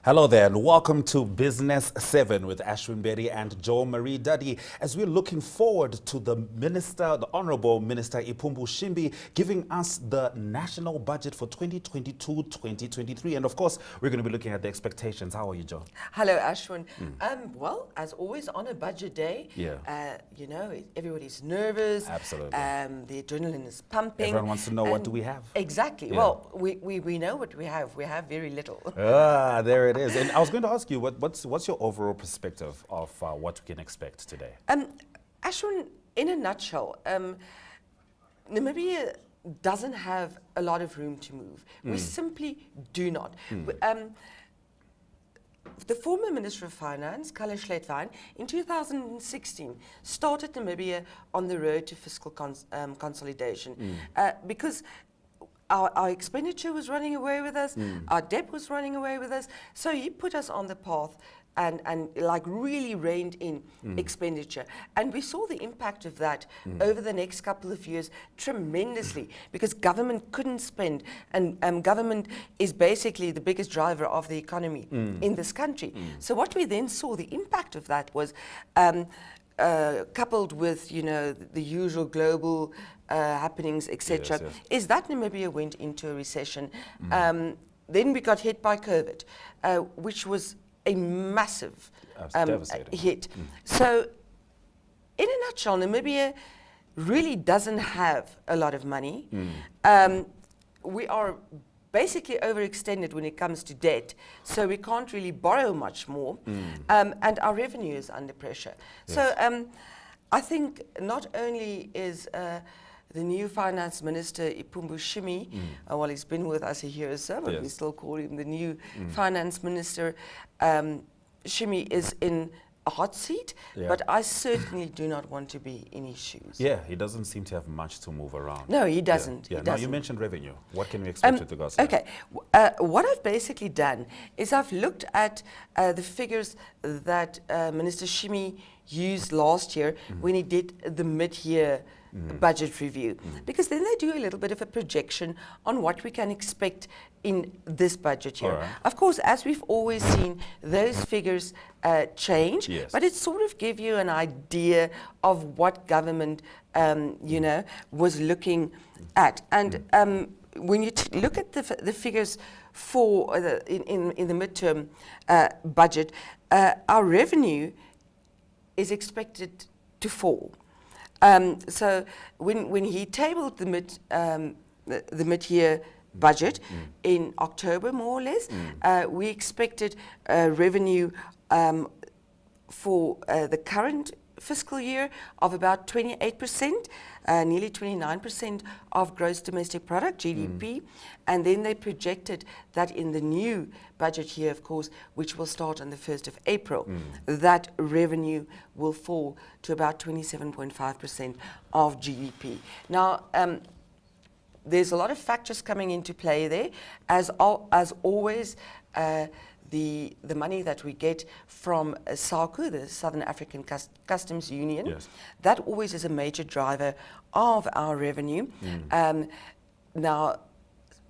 Hello there and welcome to Business 7 with Ashwin Berry and Jo Marie Duddy as we're looking forward to the Honorable Minister Iipumbu Shiimi giving us the national budget for 2022-2023, and of course we're going to be looking at the expectations. How are you, Jo? Hello, Ashwin. Well, as always on a budget day, everybody's nervous. Absolutely. The adrenaline is pumping. Everyone wants to know what do we have. Exactly. Yeah. Well, we know what we have. We have very little. There it is. And I was going to ask you, what's your overall perspective of what we can expect today? Ashwin, in a nutshell, Namibia doesn't have a lot of room to move. We simply do not. The former Minister of Finance, Kalesh Leitwein, in 2016 started Namibia on the road to fiscal consolidation because our expenditure was running away with us, our debt was running away with us, so he put us on the path and like really reined in expenditure. And we saw the impact of that over the next couple of years tremendously because government couldn't spend, and government is basically the biggest driver of the economy in this country. So what we then saw, the impact of that was coupled with, the usual global happenings, etc., is that Namibia went into a recession. Then we got hit by COVID, which was a massive hit. So, in a nutshell, Namibia really doesn't have a lot of money. We are basically overextended when it comes to debt, so we can't really borrow much more, and our revenue is under pressure. Yes. So I think not only is the new finance minister, Iipumbu Shiimi, well, he's been with us a year or so, but we still call him the new finance minister. Shiimi is in a hot seat, but I certainly do not want to be in his shoes. Yeah, he doesn't seem to have much to move around. No, he doesn't. Now, you mentioned revenue. What can we expect with regards to that? Okay, what I've basically done is I've looked at the figures that Minister Shiimi used last year when he did the mid-year budget review, because then they do a little bit of a projection on what we can expect in this budget year. Of course, as we've always seen, those figures change, but it sort of give you an idea of what government, was looking at. And when you look at the figures for in the midterm budget, our revenue is expected to fall. So when he tabled the mid-year budget in October, more or less, we expected revenue for the current fiscal year of about 28%, nearly 29% of gross domestic product, GDP, and then they projected that in the new budget year, of course, which will start on the 1st of April, that revenue will fall to about 27.5% of GDP. Now, there's a lot of factors coming into play there. As always, the money that we get from SACU, the Southern African Customs Union, that always is a major driver of our revenue. Now,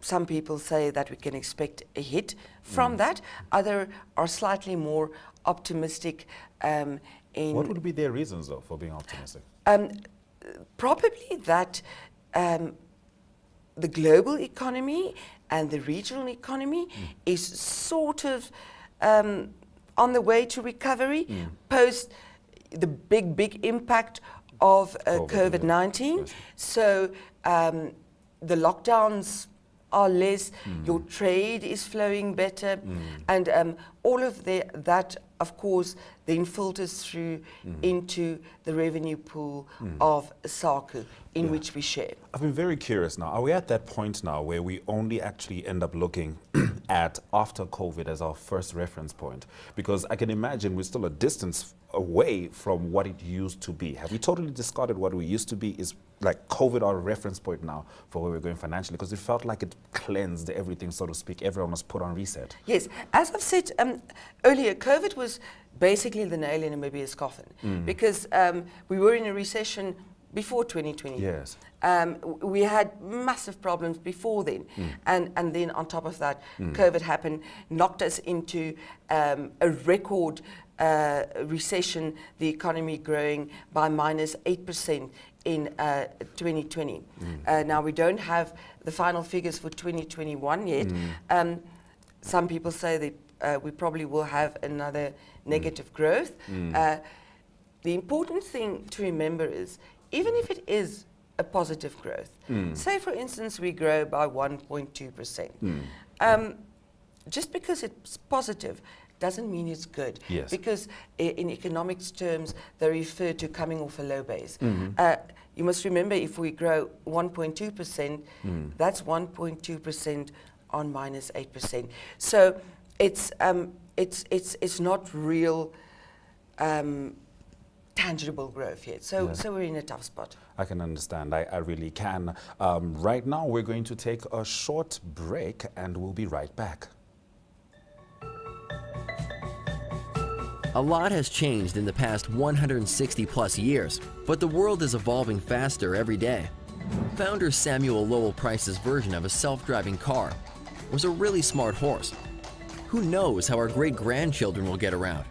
some people say that we can expect a hit from that. Others are slightly more optimistic. What would be their reasons, though, for being optimistic? Probably that the global economy and the regional economy is sort of on the way to recovery post the big impact of COVID-19. So the lockdowns are less, your trade is flowing better, and all of that, of course, then filters through into the revenue pool of SACU in which we share. I've been very curious now. Are we at that point now where we only actually end up looking at after COVID as our first reference point? Because I can imagine we're still a distance away from what it used to be. Have we totally discarded what we used to be? Is like COVID our reference point now for where we're going financially? Because it felt like it cleansed everything, so to speak. Everyone was put on reset. Yes, as I've said earlier, COVID was basically the nail in Namibia's coffin because we were in a recession before 2020. Yes. We had massive problems before then. And then on top of that, COVID happened, knocked us into a record recession, the economy growing by -8% in 2020. Now, we don't have the final figures for 2021 yet. Some people say that we probably will have another negative growth. The important thing to remember is, even if it is a positive growth, say for instance we grow by 1.2%, just because it's positive doesn't mean it's good. Yes. Because in economics terms, they refer to coming off a low base. You must remember, if we grow 1.2%, that's 1.2% on -8%. So it's not real tangible growth yet. So we're in a tough spot. I can understand. I really can. Right now, we're going to take a short break, and we'll be right back. A lot has changed in the past 160 plus years, but the world is evolving faster every day. Founder Samuel Lowell Price's version of a self-driving car was a really smart horse. Who knows how our great-grandchildren will get around?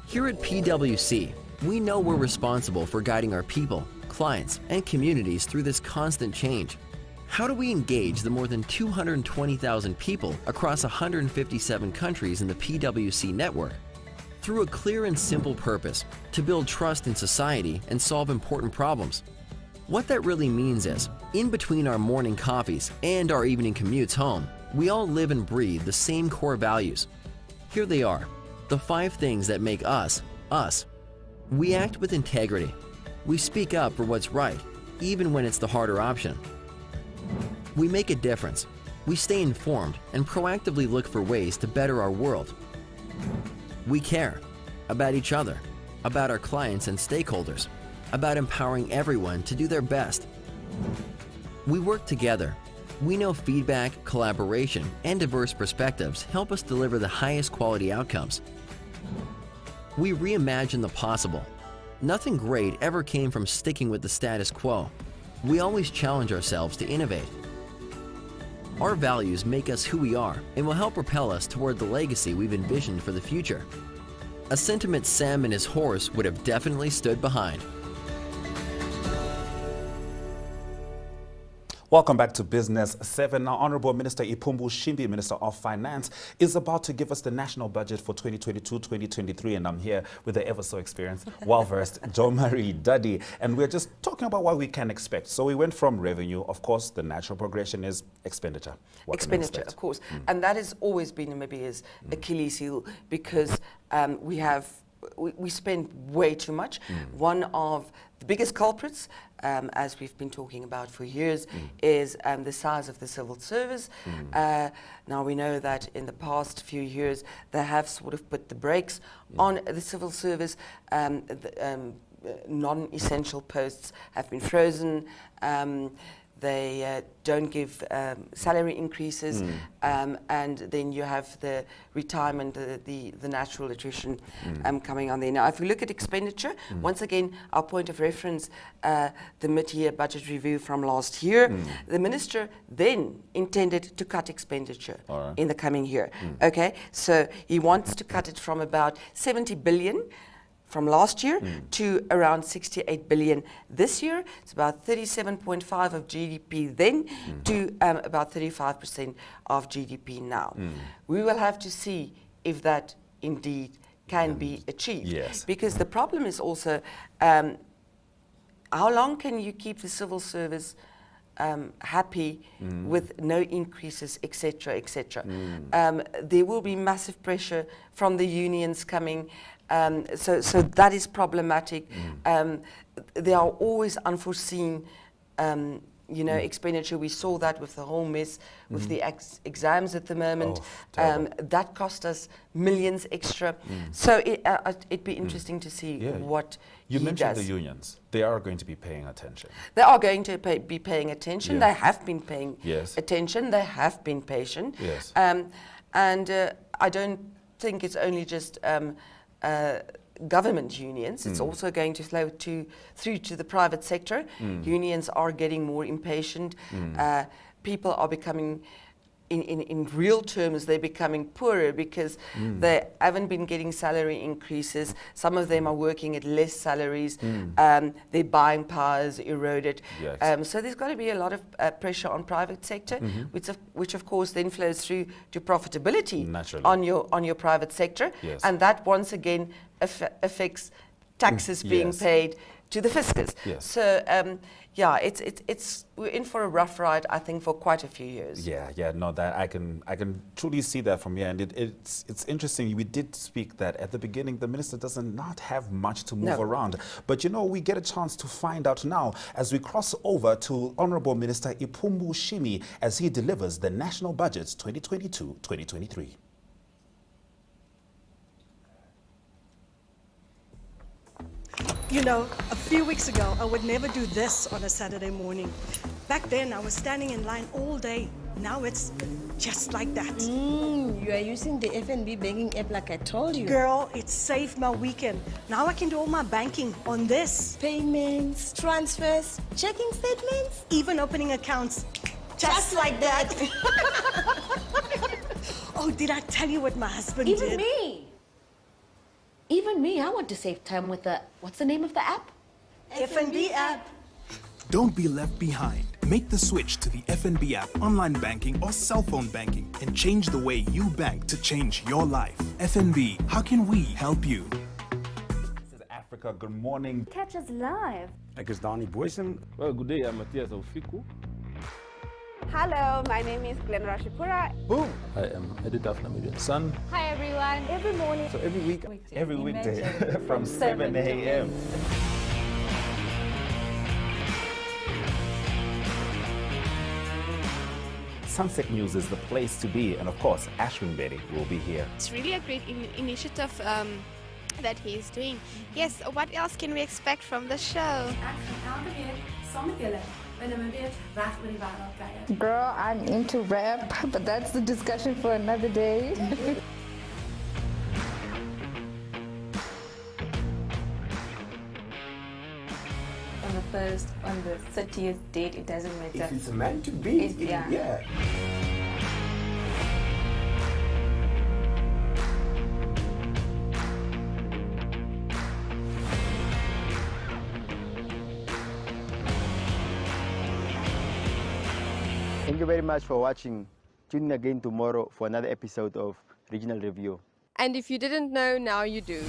Here at PwC, we know we're responsible for guiding our people, clients, and communities through this constant change. How do we engage the more than 220,000 people across 157 countries in the PwC network? Through a clear and simple purpose, to build trust in society and solve important problems. What that really means is, in between our morning coffees and our evening commutes home, we all live and breathe the same core values. Here they are, the 5 things that make us, us. We act with integrity. We speak up for what's right, even when it's the harder option. We make a difference. We stay informed and proactively look for ways to better our world. We care about each other, about our clients and stakeholders, about empowering everyone to do their best. We work together. We know feedback, collaboration, and diverse perspectives help us deliver the highest quality outcomes. We reimagine the possible. Nothing great ever came from sticking with the status quo. We always challenge ourselves to innovate. Our values make us who we are and will help propel us toward the legacy we've envisioned for the future. A sentiment Sam and his horse would have definitely stood behind. Welcome back to Business 7. Now, Honorable Minister Iipumbu, Shiimi, Minister of Finance, is about to give us the national budget for 2022-2023, and I'm here with the ever-so-experienced, well-versed Jo-Marie Duddy, and we're just talking about what we can expect. So we went from revenue, of course, the natural progression is expenditure. What expenditure, of course, and that has always been Namibia's Achilles heel, because we spend way too much. One of the biggest culprits, as we've been talking about for years, is the size of the civil service. Now we know that in the past few years they have sort of put the brakes on the civil service. Non-essential posts have been frozen. They don't give salary increases, and then you have the retirement, the natural attrition coming on there. Now, if we look at expenditure, once again, our point of reference, the mid-year budget review from last year, the minister then intended to cut expenditure in the coming year. Okay, so he wants to cut it from about 70 billion from last year to around 68 billion this year. It's about 37.5% of GDP then to about 35% of GDP now. We will have to see if that indeed can be achieved. Yes. Because the problem is also, how long can you keep the civil service happy with no increases, etc., etc. There will be massive pressure from the unions coming. So that is problematic. There are always unforeseen, expenditure. We saw that with the whole mess with the exams at the moment. That cost us millions extra. So it'd be interesting to see what you he mentioned does. The unions. They are going to be paying attention. They are going to be paying attention. They have been paying attention. They have been patient. Yes. And I don't think it's only just government unions. It's also going to flow through to the private sector. Unions are getting more impatient. People are becoming, in real terms, they're becoming poorer because they haven't been getting salary increases. Some of them are working at less salaries. Their buying power is eroded. Yes. So there's got to be a lot of pressure on private sector, which of course then flows through to profitability Naturally. on your private sector. Yes. And that once again affects taxes being Yes. paid to the fiscus. Yes. So yeah, we're in for a rough ride, I think, for quite a few years. Yeah, no, that I can truly see that from here, and it's interesting. We did speak that at the beginning. The minister does not have much to move around, but we get a chance to find out now as we cross over to Honourable Minister Iipumbu Shiimi as he delivers the national budget 2022-2023. You know, a few weeks ago, I would never do this on a Saturday morning. Back then, I was standing in line all day. Now it's just like that. You are using the FNB banking app like I told you. Girl, it saved my weekend. Now I can do all my banking on this. Payments, transfers, checking statements. Even opening accounts. Just like that. Oh, did I tell you what my husband did? Even me, I want to save time with what's the name of the app? FNB app. Don't be left behind. Make the switch to the FNB app, online banking or cell phone banking, and change the way you bank to change your life. FNB, how can we help you? This is Africa. Good morning. Catch us live. Ek is Dani Boysen. Well, good day, I'm Matthias Aufiku. Hello, my name is Glenn Rashipura. Boom! I am Editor of Namibian Sun. Hi everyone. Every morning. So every weekday from 7 a.m. Sunset News is the place to be, and of course, Ashwin Betty will be here. It's really a great initiative that he's doing. Yes, what else can we expect from the show? Girl, I'm into rap, but that's the discussion for another day. On the first, on the 30th date, it doesn't matter. If it's meant to be, yeah. Thank you very much for watching. Tune in again tomorrow for another episode of Regional Review. And if you didn't know, now you do.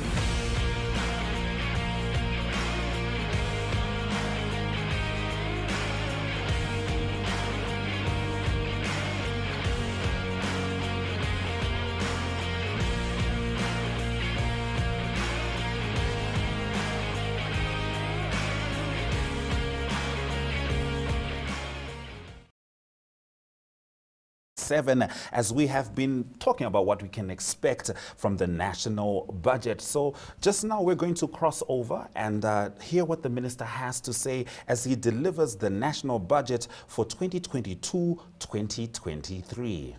As we have been talking about what we can expect from the national budget. So just now we're going to cross over and hear what the minister has to say as he delivers the national budget for 2022-2023.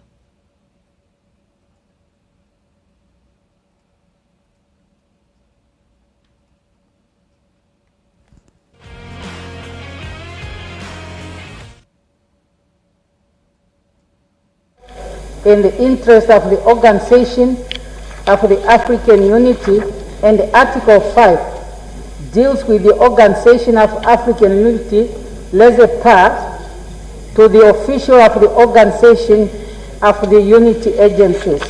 In the interest of the Organization of the African Unity, and Article 5 deals with the Organization of African Unity, laissez part to the official of the Organization of the Unity agencies.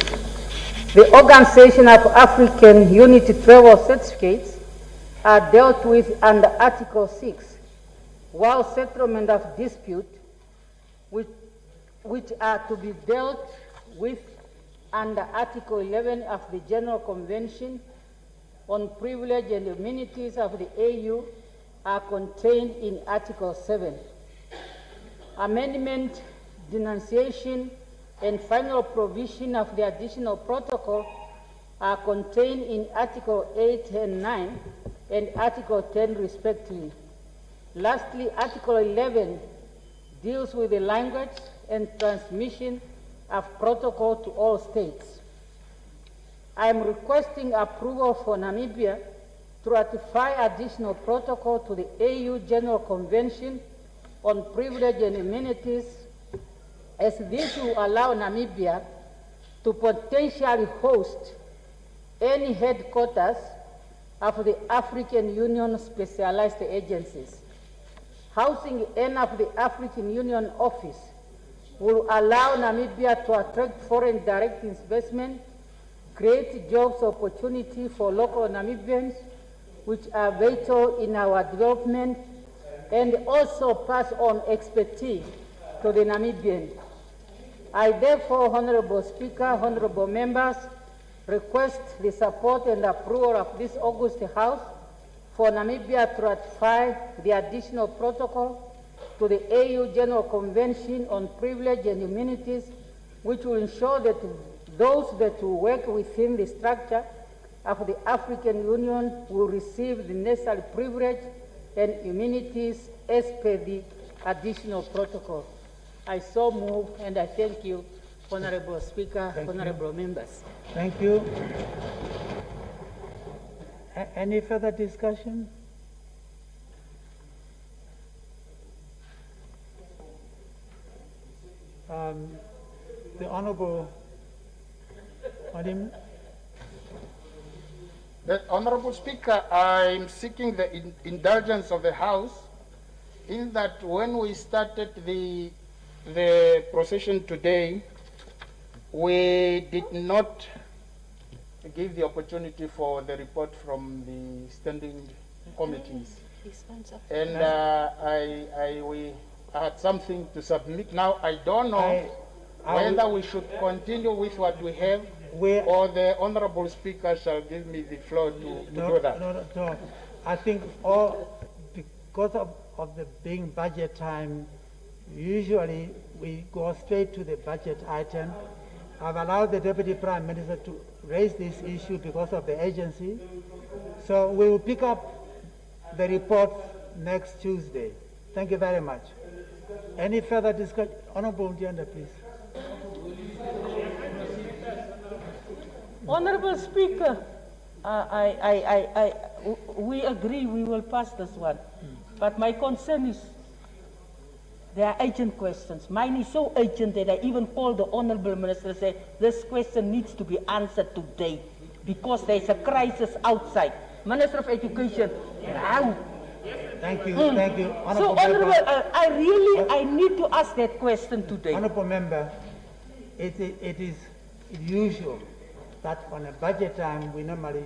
The Organization of African Unity travel certificates are dealt with under Article 6, while settlement of dispute, which are to be dealt with under Article 11 of the General Convention on Privilege and Immunities of the AU, are contained in Article 7. Amendment, denunciation, and final provision of the additional protocol are contained in Article 8 and 9 and Article 10 respectively. Lastly, Article 11 deals with the language and transmission of protocol to all states. I am requesting approval for Namibia to ratify additional protocol to the AU General Convention on Privilege and Immunities, as this will allow Namibia to potentially host any headquarters of the African Union specialized agencies. Housing any of the African Union office will allow Namibia to attract foreign direct investment, create jobs opportunity for local Namibians, which are vital in our development, and also pass on expertise to the Namibians. I therefore, Honorable Speaker, honorable members, request the support and approval of this August House for Namibia to ratify the additional protocol to the AU General Convention on Privilege and Immunities, which will ensure that those that will work within the structure of the African Union will receive the necessary privilege and immunities as per the additional protocol. I so move, and I thank you, Honorable Speaker, honorable members. Thank you. Any further discussion? The Honorable Madam. The Honorable Speaker, I'm seeking the indulgence of the House in that when we started the procession today, we did not give the opportunity for the report from the standing committees. And we had something to submit. Now, I don't know whether we should continue with what we have, or the Honorable Speaker shall give me the floor to do that. No. I think because of the being budget time, usually we go straight to the budget item. I've allowed the Deputy Prime Minister to raise this issue because of the agency. So we will pick up the report next Tuesday. Thank you very much. Any further discussion? Honorable Ndianda, please. Honorable Speaker, we agree we will pass this one. But my concern is there are urgent questions. Mine is so urgent that I even called the Honorable Minister and said this question needs to be answered today because there's a crisis outside. Minister of Education, how? Thank you, thank you. So, Honorable, I need to ask that question today. Honorable Member, it is usual that on a budget time we normally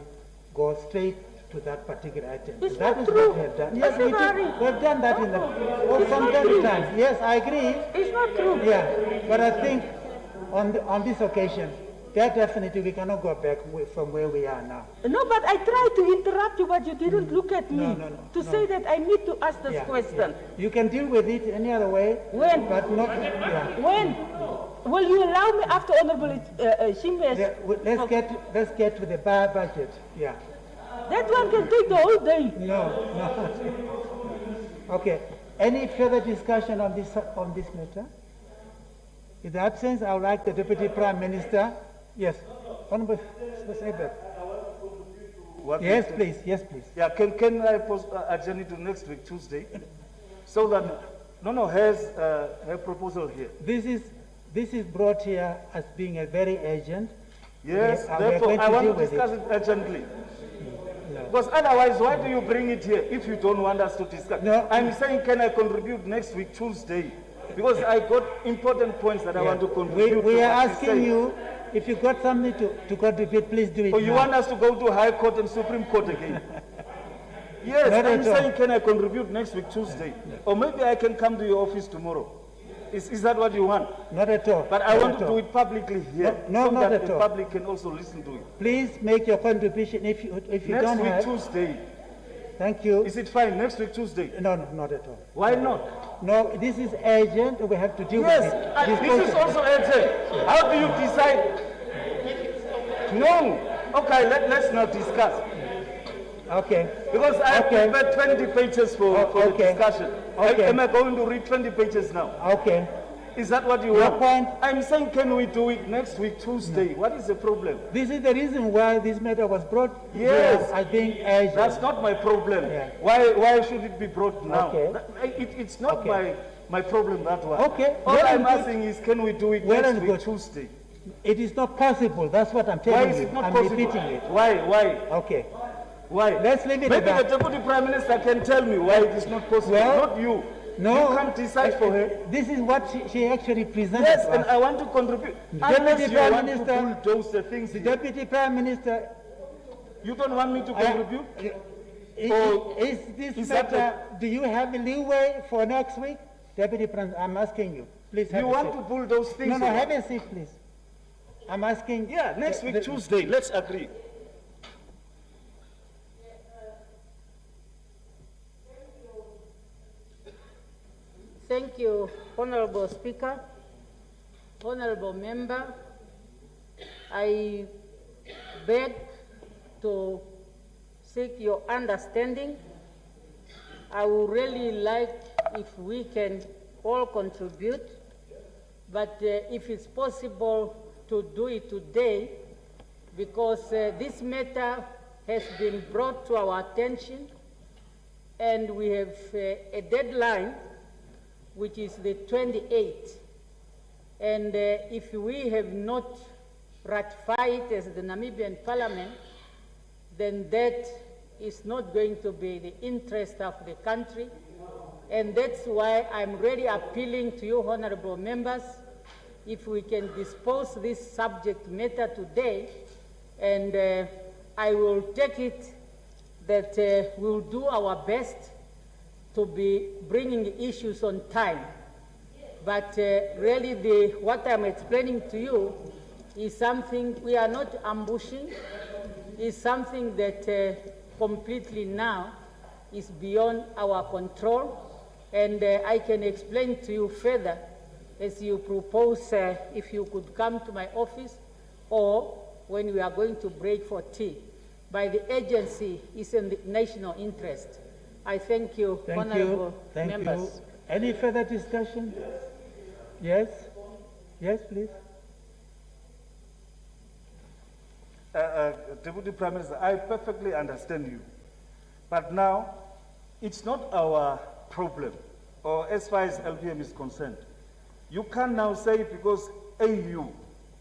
go straight to that particular item. It's that not is true. what we have done. Yes, we have done that in the some times. Yes, I agree. It's not true. Yeah, but I think on this occasion, that definitely we cannot go back from where we are now. No, but I tried to interrupt you, but you didn't look at me to say that I need to ask this question. Yeah. You can deal with it any other way. When? But not. When? Will you allow me after Honorable Shiimi? Let's get to the budget. Yeah. That one can take the whole day. No. Okay. Any further discussion on this matter? In the absence, I would like the Deputy Prime Minister. Yes. Honorable Sebe. Yes, please. Yes, please. Yeah. Can I adjourn it to next week Tuesday, so that has her proposal here. This is brought here as being a very urgent. Yes. Therefore, I want to discuss it urgently. No. Because otherwise, why do you bring it here if you don't want us to discuss? No. I'm saying, can I contribute next week, Tuesday? Because I got important points that I want to contribute. We are asking you, if you got something to contribute, please do it. Oh, you want us to go to High Court and Supreme Court again? Yes, I'm saying, can I contribute next week, Tuesday? Or maybe I can come to your office tomorrow. Is that what you want? Not at all. But I want to do it publicly here. No, so not that at the all. public can also listen to it. Please make your contribution if you don't have. Next week, Tuesday. Thank you. Is it fine next week, Tuesday? No, not at all. Why not? No, this is urgent. We have to deal with it. Yes, this is also urgent. How do you decide? No. Okay, let's not discuss. Okay. Because I have prepared 20 pages for the discussion. Okay. Am I going to read 20 pages now? Okay. Is that what you Your want? point. I'm saying, can we do it next week, Tuesday? What is the problem? This is the reason why this matter was brought Yes. here, I think, urgent. That's not my problem. Yeah. Why should it be brought now? Okay. It's not my problem, that one. Okay. All Well I'm and good. asking is, can we do it Well next and week, good. Tuesday? It is not possible. That's what I'm telling Why is you. it not I'm possible? repeating it. Why? Okay. Why? Let's leave it Maybe at the that. Deputy Prime Minister can tell me why it is not possible, Well, not you. No. You can't decide for her. This is what she actually presented Yes, to and us. I want to contribute. The Unless Deputy you Prime want Minister, to bulldoze the things. the Deputy Prime Minister, You don't want me to contribute? is this matter, do you have leeway for next week? Deputy Prime, I'm asking you. Please have You a want seat. to pull those things? No, over? have a seat, please. I'm asking. Yeah, next week, Tuesday, let's agree. Thank you, Honorable Speaker, Honorable Member. I beg to seek your understanding. I would really like if we can all contribute, but if it's possible to do it today, because this matter has been brought to our attention and we have a deadline, which is the 28th. And if we have not ratified it as the Namibian Parliament, then that is not going to be the interest of the country. And that's why I'm really appealing to you, honorable members, if we can dispose this subject matter today, and I will take it that we'll do our best to be bringing issues on time. But really what I'm explaining to you is something we are not ambushing, is something that completely now is beyond our control. And I can explain to you further as you propose if you could come to my office or when we are going to break for tea. By the agency is in the national interest. I thank you, honorable members. You. Any further discussion? Yes? Yes, please. Deputy Prime Minister, I perfectly understand you. But now, it's not our problem, or as far as LPM is concerned. You can't now say because AU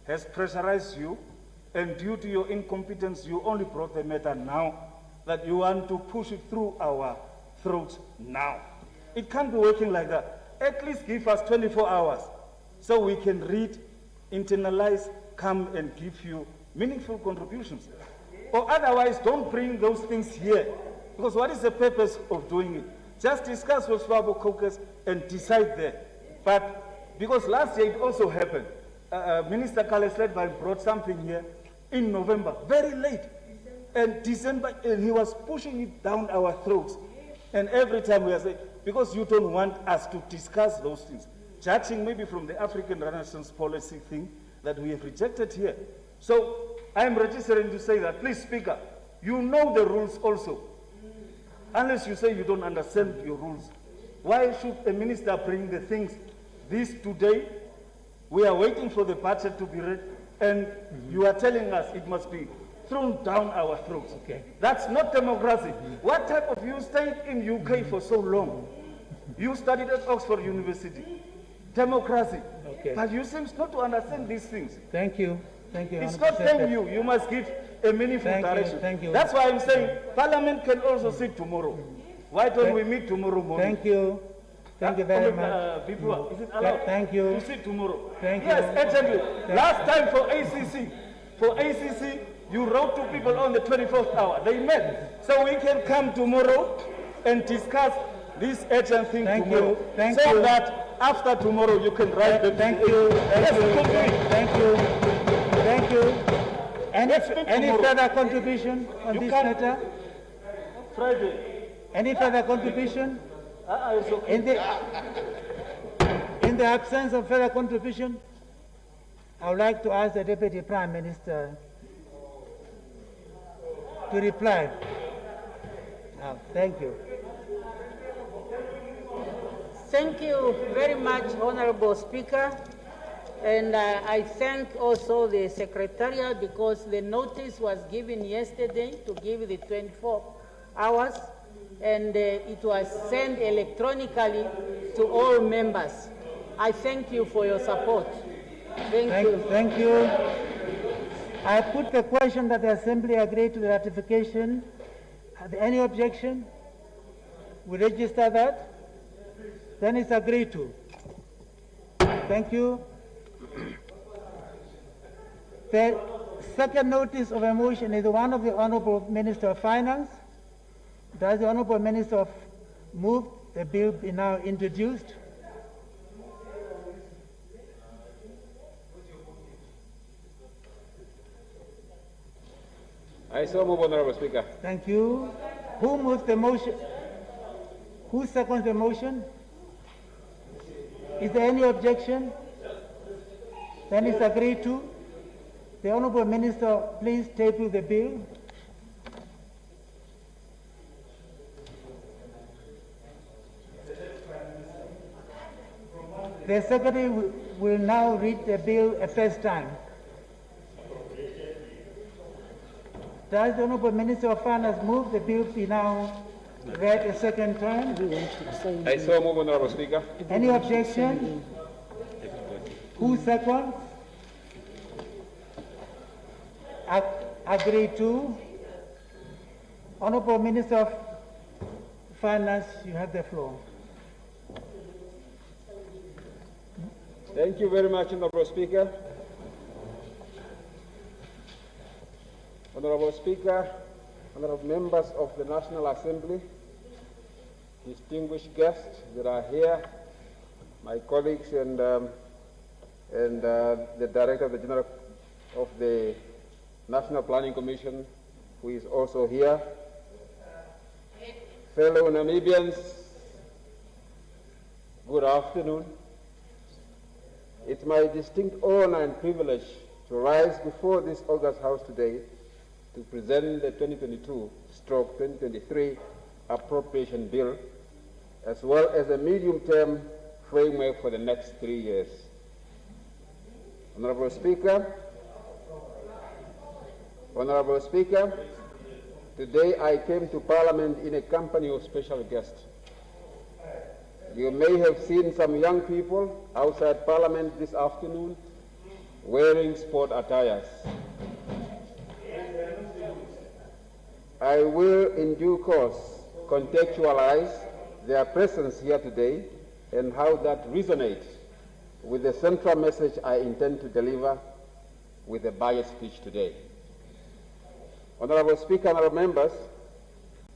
has pressurized you, and due to your incompetence, you only brought the matter now, that you want to push it through our throats now. It can't be working like that. At least give us 24 hours so we can read, internalize, come and give you meaningful contributions. Or otherwise, don't bring those things here. Because what is the purpose of doing it? Just discuss with Swabo Caucus and decide there. But because last year it also happened, Minister Kale Sledby brought something here in November, very late. And December, and he was pushing it down our throats. And every time we are saying, because you don't want us to discuss those things, judging maybe from the African Renaissance policy thing that we have rejected here. So I'm registering to say that, please, Speaker, you know the rules also. Unless you say you don't understand your rules. Why should a minister bring the things this today? We are waiting for the budget to be read, and you are telling us it must be thrown down our throats. Okay. That's not democracy. What type of you stayed in UK for so long? You studied at Oxford University. Democracy. Okay. But you seem not to understand these things. Thank you. Thank you. It's not saying you. You must give a meaningful direction. Thank you. That's why I'm saying Parliament can also sit tomorrow. Why don't we meet tomorrow morning? Thank you. Thank you very much. People, is it allowed Thank you. to sit tomorrow? Thank you. Yes, urgently. Last time for ACC, you wrote to people on the 24th hour. They met. So we can come tomorrow and discuss this urgent thing tomorrow. Thank so you. that after tomorrow you can write them. Thank you. Thank you. Thank you. Any further contribution on this matter? Friday. Any further contribution? It's okay. In the absence of further contribution, I would like to ask the Deputy Prime Minister to reply. Thank you. Thank you very much, Honorable Speaker. And I thank also the Secretariat because the notice was given yesterday to give the 24 hours and it was sent electronically to all members. I thank you for your support. Thank you. Thank you. I put the question that the Assembly agree to the ratification. Are there any objection? We register that. Then it's agreed to. Thank you. The second notice of a motion is the one of the Honorable Minister of Finance. Does the Honorable Minister move the bill be now introduced? I so move, Honorable Speaker. Thank you. Who moves the motion? Who seconds the motion? Is there any objection? Then it's agreed to. The Honorable Minister, please table the bill. The Secretary will now read the bill a first time. Does the Honorable Minister of Finance move the bill be now read a second time? I so move, Honorable Speaker. Any objection? Who seconds? Agreed to. Honorable Minister of Finance, you have the floor. Thank you very much, Honorable Speaker. Honorable Speaker, honorable members of the National Assembly, distinguished guests that are here, my colleagues and the Director General of the National Planning Commission, who is also here, fellow Namibians, good afternoon. It's my distinct honor and privilege to rise before this August House today to present the 2022/2023 Appropriation Bill, as well as a medium-term framework for the next 3 years. Honorable Speaker, today I came to Parliament in a company of special guests. You may have seen some young people outside Parliament this afternoon wearing sport attires. I will in due course contextualize their presence here today and how that resonates with the central message I intend to deliver with the budget speech today. Honorable Speaker, honorable members,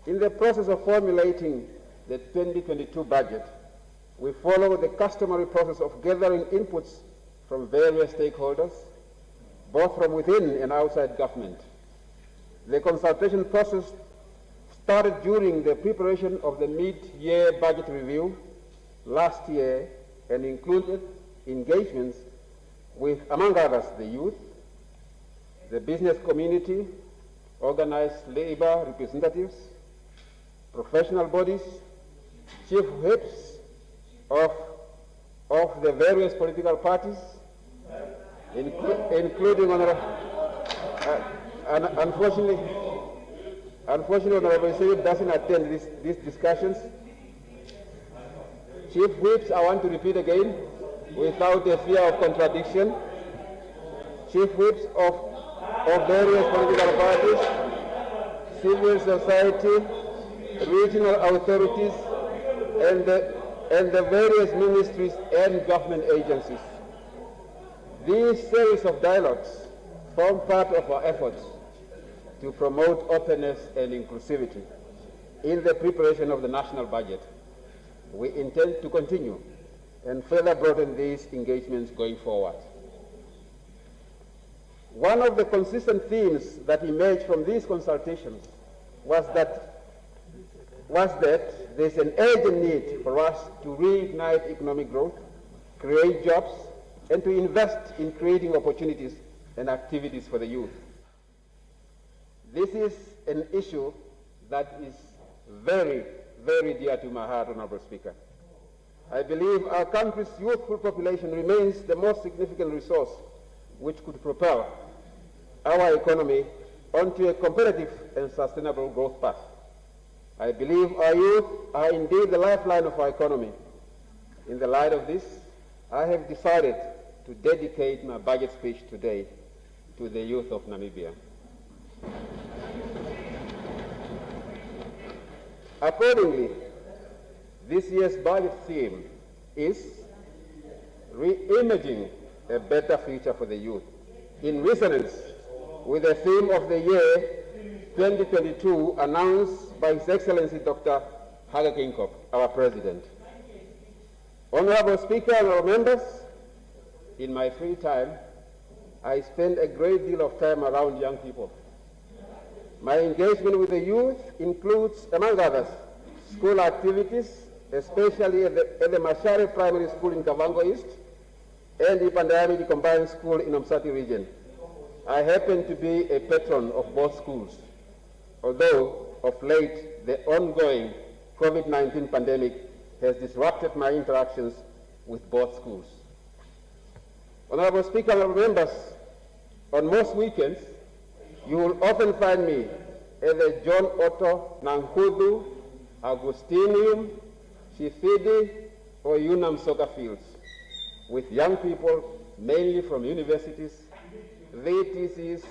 in the process of formulating the 2022 budget, we follow the customary process of gathering inputs from various stakeholders, both from within and outside government. The consultation process started during the preparation of the mid-year budget review last year and included engagements with, among others, the youth, the business community, organized labor representatives, professional bodies, chief whips of the various political parties, including unfortunately, Honorable Shiimi doesn't attend these discussions. Chief whips, I want to repeat again, without a fear of contradiction, chief whips of various political parties, civil society, regional authorities, and the various ministries and government agencies. These series of dialogues form part of our efforts to promote openness and inclusivity in the preparation of the national budget. We intend to continue and further broaden these engagements going forward. One of the consistent themes that emerged from these consultations was that there's an urgent need for us to reignite economic growth, create jobs, and to invest in creating opportunities and activities for the youth. This is an issue that is very, very dear to my heart, Honorable Speaker. I believe our country's youthful population remains the most significant resource which could propel our economy onto a competitive and sustainable growth path. I believe our youth are indeed the lifeline of our economy. In the light of this, I have decided to dedicate my budget speech today to the youth of Namibia. Accordingly, this year's budget theme is Re-imaging a Better Future for the Youth, in resonance with the theme of the year 2022 announced by His Excellency Dr. Hage Geingob, our President. Honorable Speaker and honorable members, in my free time, I spend a great deal of time around young people. My engagement with the youth includes, among others, school activities, especially at the Mashare Primary School in Kavango East and the Pandayamidi Combined School in Umsati region. I happen to be a patron of both schools, although of late the ongoing COVID-19 pandemic has disrupted my interactions with both schools. Honorable Speaker and members, on most weekends, you will often find me at the John Otto Nankudu, Agustinium, Shifidi, or Unam soccer fields with young people, mainly from universities, VTCs,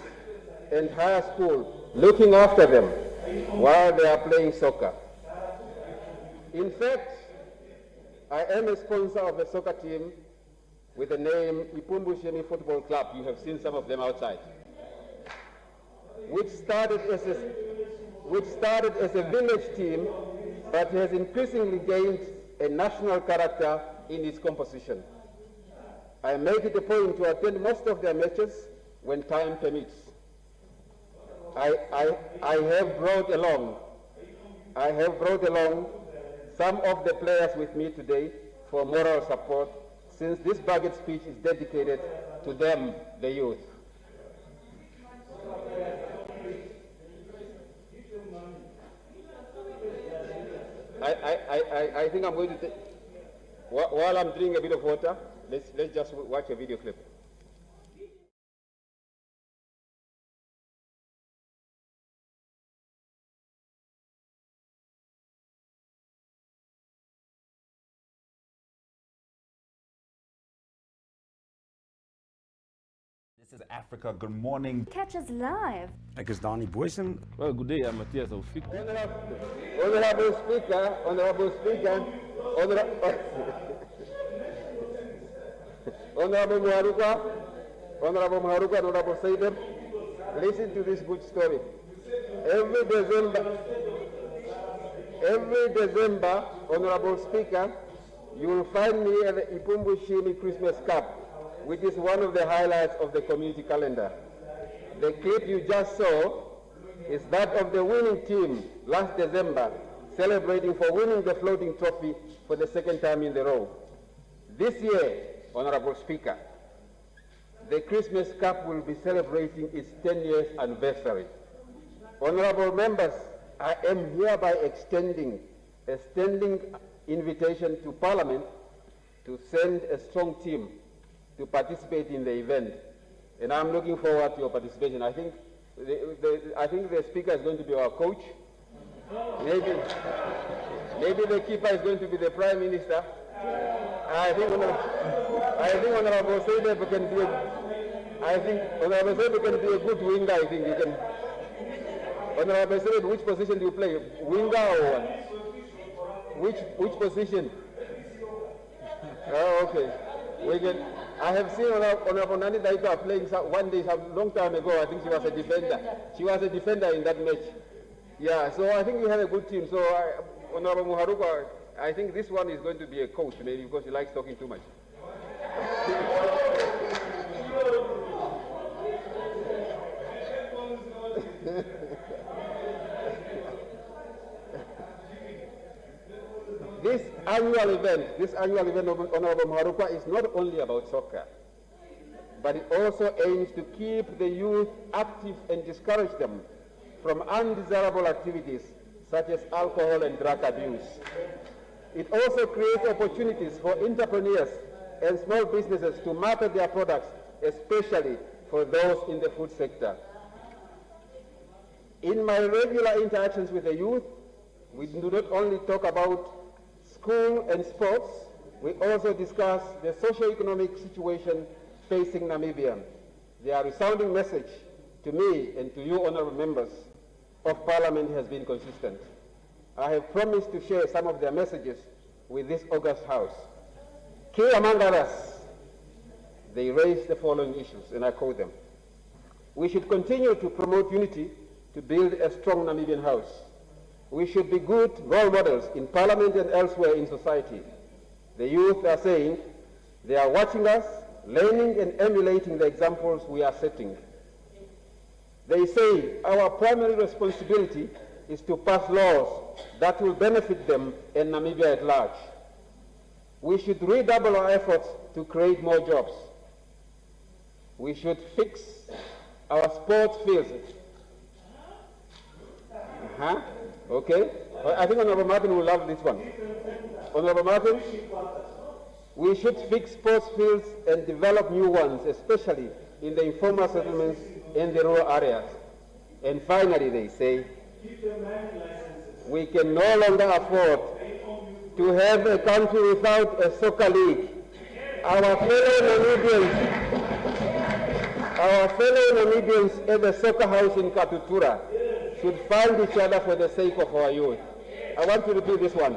and higher school, looking after them while they are playing soccer. In fact, I am a sponsor of a soccer team with the name Iipumbu Shiimi Football Club. You have seen some of them outside. Which started as a village team, but has increasingly gained a national character in its composition. I make it a point to attend most of their matches when time permits. I have brought along some of the players with me today for moral support, since this budget speech is dedicated to them, the youth. I think I'm going to take, while I'm drinking a bit of water, let's just watch a video clip. This is Africa. Good morning. Catch us live. Ek is Dani Boysen. Well, good day, I'm Matthias Aufik. Honorable Speaker, Honorable Muharuka, Honorable Saidem, listen to this good story. Every December, Honorable Speaker, you will find me at the Iipumbu Shiimi Christmas Cup, which is one of the highlights of the community calendar. The clip you just saw is that of the winning team last December, celebrating for winning the floating trophy for the second time in a row. This year, Honorable Speaker, the Christmas Cup will be celebrating its 10 years anniversary. Honorable members, I am hereby extending a standing invitation to Parliament to send a strong team to participate in the event. And I'm looking forward to your participation. I think the speaker is going to be our coach. Maybe the keeper is going to be the Prime Minister. I think Honorable Saidem can be a good winger. I think you can. Honorable Saidem, which position do you play? Winger or what? Which position? Oh, okay. We can. I have seen Honorable Nani Daika playing one day, some long time ago. I think she was a defender. She was a defender in that match. Yeah, so I think we have a good team. So Honorable Muharuka, I think this one is going to be a coach, maybe because he likes talking too much. This annual event of Honorable Muharuka is not only about soccer, but it also aims to keep the youth active and discourage them from undesirable activities such as alcohol and drug abuse. It also creates opportunities for entrepreneurs and small businesses to market their products, especially for those in the food sector. In my regular interactions with the youth, we do not only talk about school and sports, we also discuss the socio-economic situation facing Namibia. Their resounding message to me and to you, honorable members of Parliament, has been consistent. I have promised to share some of their messages with this august House. Key among others, they raised the following issues, and I quote them. We should continue to promote unity to build a strong Namibian House. We should be good role models in Parliament and elsewhere in society. The youth are saying they are watching us, learning and emulating the examples we are setting. They say our primary responsibility is to pass laws that will benefit them and Namibia at large. We should redouble our efforts to create more jobs. We should fix our sports fields. Okay. I think Honorable Martin will love this one. Honorable Martin, we should fix sports fields and develop new ones, especially in the informal settlements in the rural areas. And finally, they say, we can no longer afford to have a country without a soccer league. Our fellow Namibians at the soccer house in Katutura should find each other for the sake of our youth. I want to repeat this one.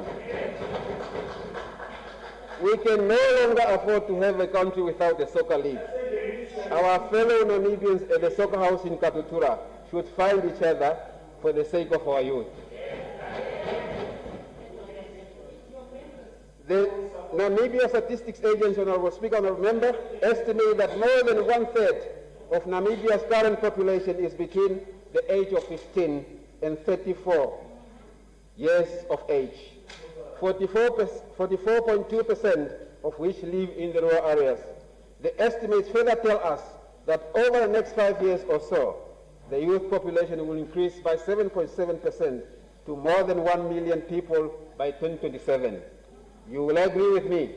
We can no longer afford to have a country without a soccer league. Our fellow Namibians at the soccer house in Katutura should find each other for the sake of our youth. The Namibia Statistics Agency, Honorable Speaker, Honorable Member, estimate that more than 1/3 of Namibia's current population is between the age of 15 and 34 years of age, 44.2% of which live in the rural areas. The estimates further tell us that over the next 5 years or so, the youth population will increase by 7.7% to more than 1 million people by 2027. You will agree with me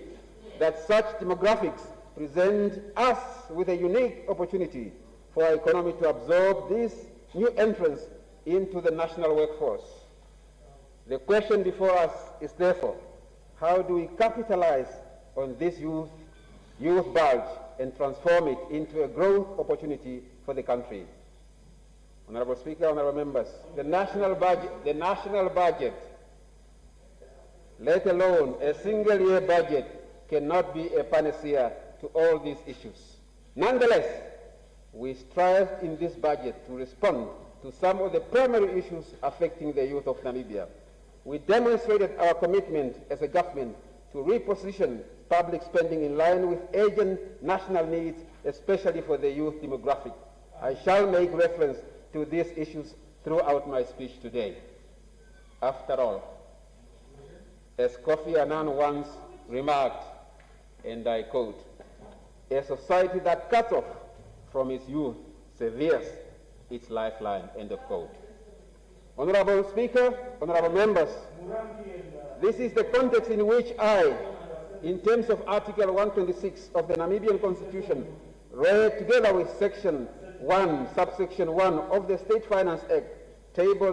that such demographics present us with a unique opportunity for our economy to absorb these new entrants into the national workforce. The question before us is therefore, how do we capitalize on this youth bulge and transform it into a growth opportunity for the country? Honorable Speaker, honorable members, the national budget, let alone a single year budget, cannot be a panacea to all these issues. Nonetheless, we strived in this budget to respond to some of the primary issues affecting the youth of Namibia. We demonstrated our commitment as a government to reposition public spending in line with urgent national needs, especially for the youth demographic. I shall make reference to these issues throughout my speech today. After all, as Kofi Annan once remarked, and I quote, "A society that cuts off from its youth severs its lifeline," end of quote. Honorable Speaker, honorable members, this is the context in which I, in terms of Article 126 of the Namibian Constitution, read together with Section 1, subsection 1 of the State Finance Act, table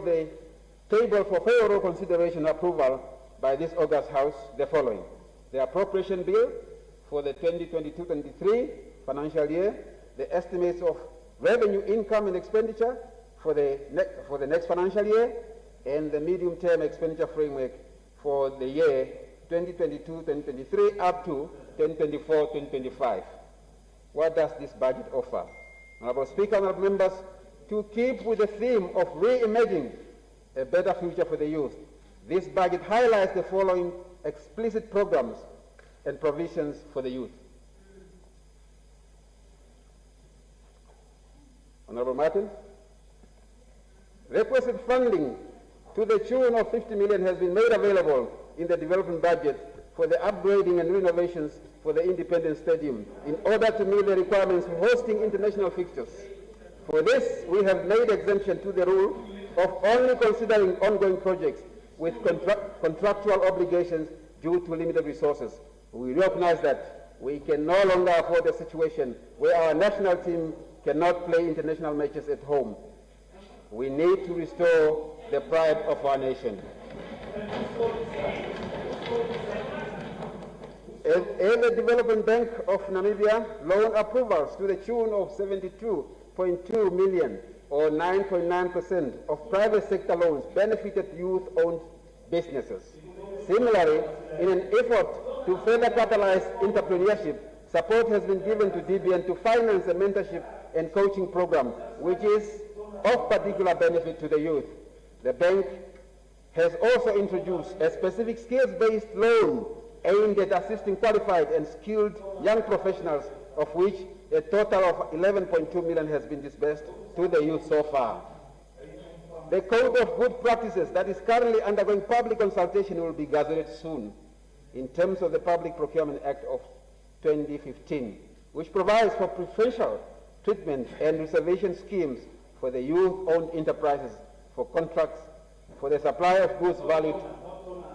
for favorable consideration and approval by this august House the following: the appropriation bill for the 2022-23 financial year, the estimates of revenue, income and expenditure for the next financial year, and the medium-term expenditure framework for the year 2022-2023 up to 2024-2025. What does this budget offer? Honorable Speaker, honorable members, to keep with the theme of reimagining a better future for the youth, this budget highlights the following explicit programs and provisions for the youth. Honorable Martin, requisite funding to the tune of 50 million has been made available in the development budget for the upgrading and renovations for the Independence Stadium in order to meet the requirements for hosting international fixtures. For this, we have made exemption to the rule of only considering ongoing projects with contractual obligations due to limited resources. We recognize that we can no longer afford a situation where our national team cannot play international matches at home. We need to restore the pride of our nation. As the Development Bank of Namibia, loan approvals to the tune of 72.2 million or 9.9% of private sector loans benefited youth-owned businesses. Similarly, in an effort to further catalyze entrepreneurship, support has been given to DBN to finance a mentorship and coaching program, which is of particular benefit to the youth. The bank has also introduced a specific skills-based loan aimed at assisting qualified and skilled young professionals, of which a total of 11.2 million has been disbursed to the youth so far. The Code of Good Practices that is currently undergoing public consultation will be gazetted soon in terms of the Public Procurement Act of 2015, which provides for preferential treatment and reservation schemes for the youth-owned enterprises for contracts for the supply of goods valued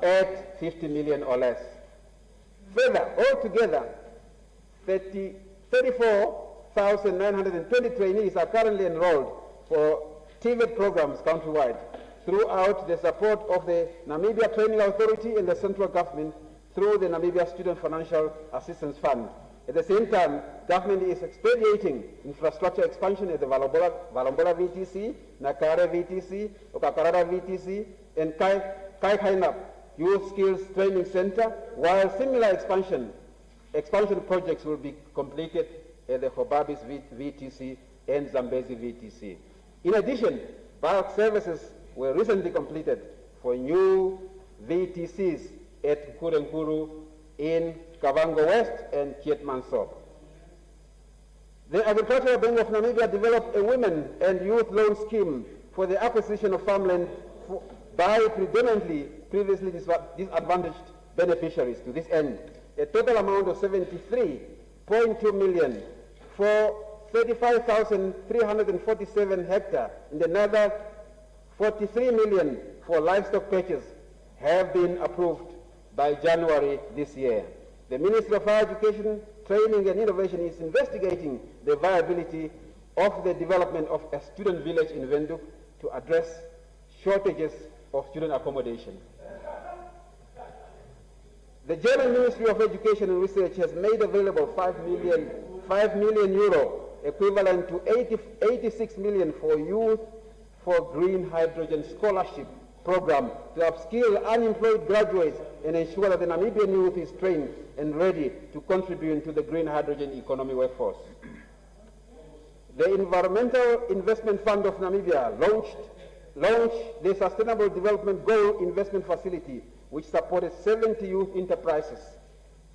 at 50 million or less. Further, altogether, 34,920 trainees are currently enrolled for TVET programs countrywide throughout the support of the Namibia Training Authority and the central government through the Namibia Student Financial Assistance Fund. At the same time, government is expediting infrastructure expansion at the Valombola VTC, Nakare VTC, Okakarara VTC, and Kaikhainap Youth Skills Training Center, while similar expansion projects will be completed at the Hobabis VTC and Zambezi VTC. In addition, bulk services were recently completed for new VTCs at Nkurenkuru in Kavango West and Kietmansop. The Agricultural Bank of Namibia developed a women and youth loan scheme for the acquisition of farmland by predominantly previously disadvantaged beneficiaries. To this end, a total amount of 73.2 million for 35,347 hectares and another 43 million for livestock purchase have been approved by January this year. The Ministry of Higher Education, Training and Innovation is investigating the viability of the development of a student village in Windhoek to address shortages of student accommodation. The German Ministry of Education and Research has made available 5 million euro, equivalent to 86 million for youth for green hydrogen scholarship program to upskill unemployed graduates and ensure that the Namibian youth is trained and ready to contribute to the green hydrogen economy workforce. The Environmental Investment Fund of Namibia launched the Sustainable Development Goal Investment Facility, which supported 70 youth enterprises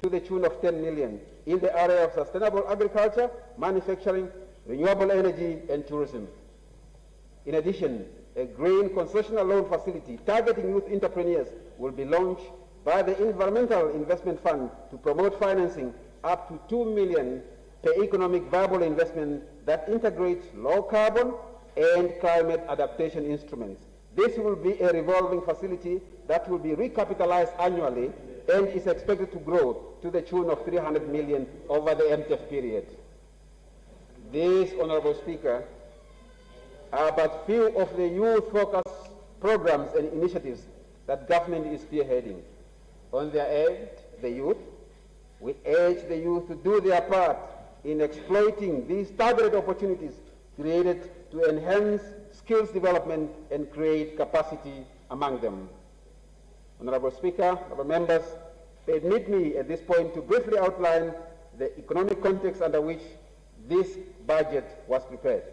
to the tune of 10 million in the area of sustainable agriculture, manufacturing, renewable energy, and tourism. In addition, a green concessional loan facility targeting youth entrepreneurs will be launched by the Environmental Investment Fund to promote financing up to 2 million per economic viable investment that integrates low carbon and climate adaptation instruments. This will be a revolving facility that will be recapitalized annually and is expected to grow to the tune of 300 million over the MTF period. These, Honorable Speaker, are but few of the youth-focused programs and initiatives that government is spearheading. On their end, we urge the youth to do their part in exploiting these targeted opportunities created to enhance skills development and create capacity among them. Honorable Speaker, honorable members, permit me at this point to briefly outline the economic context under which this budget was prepared.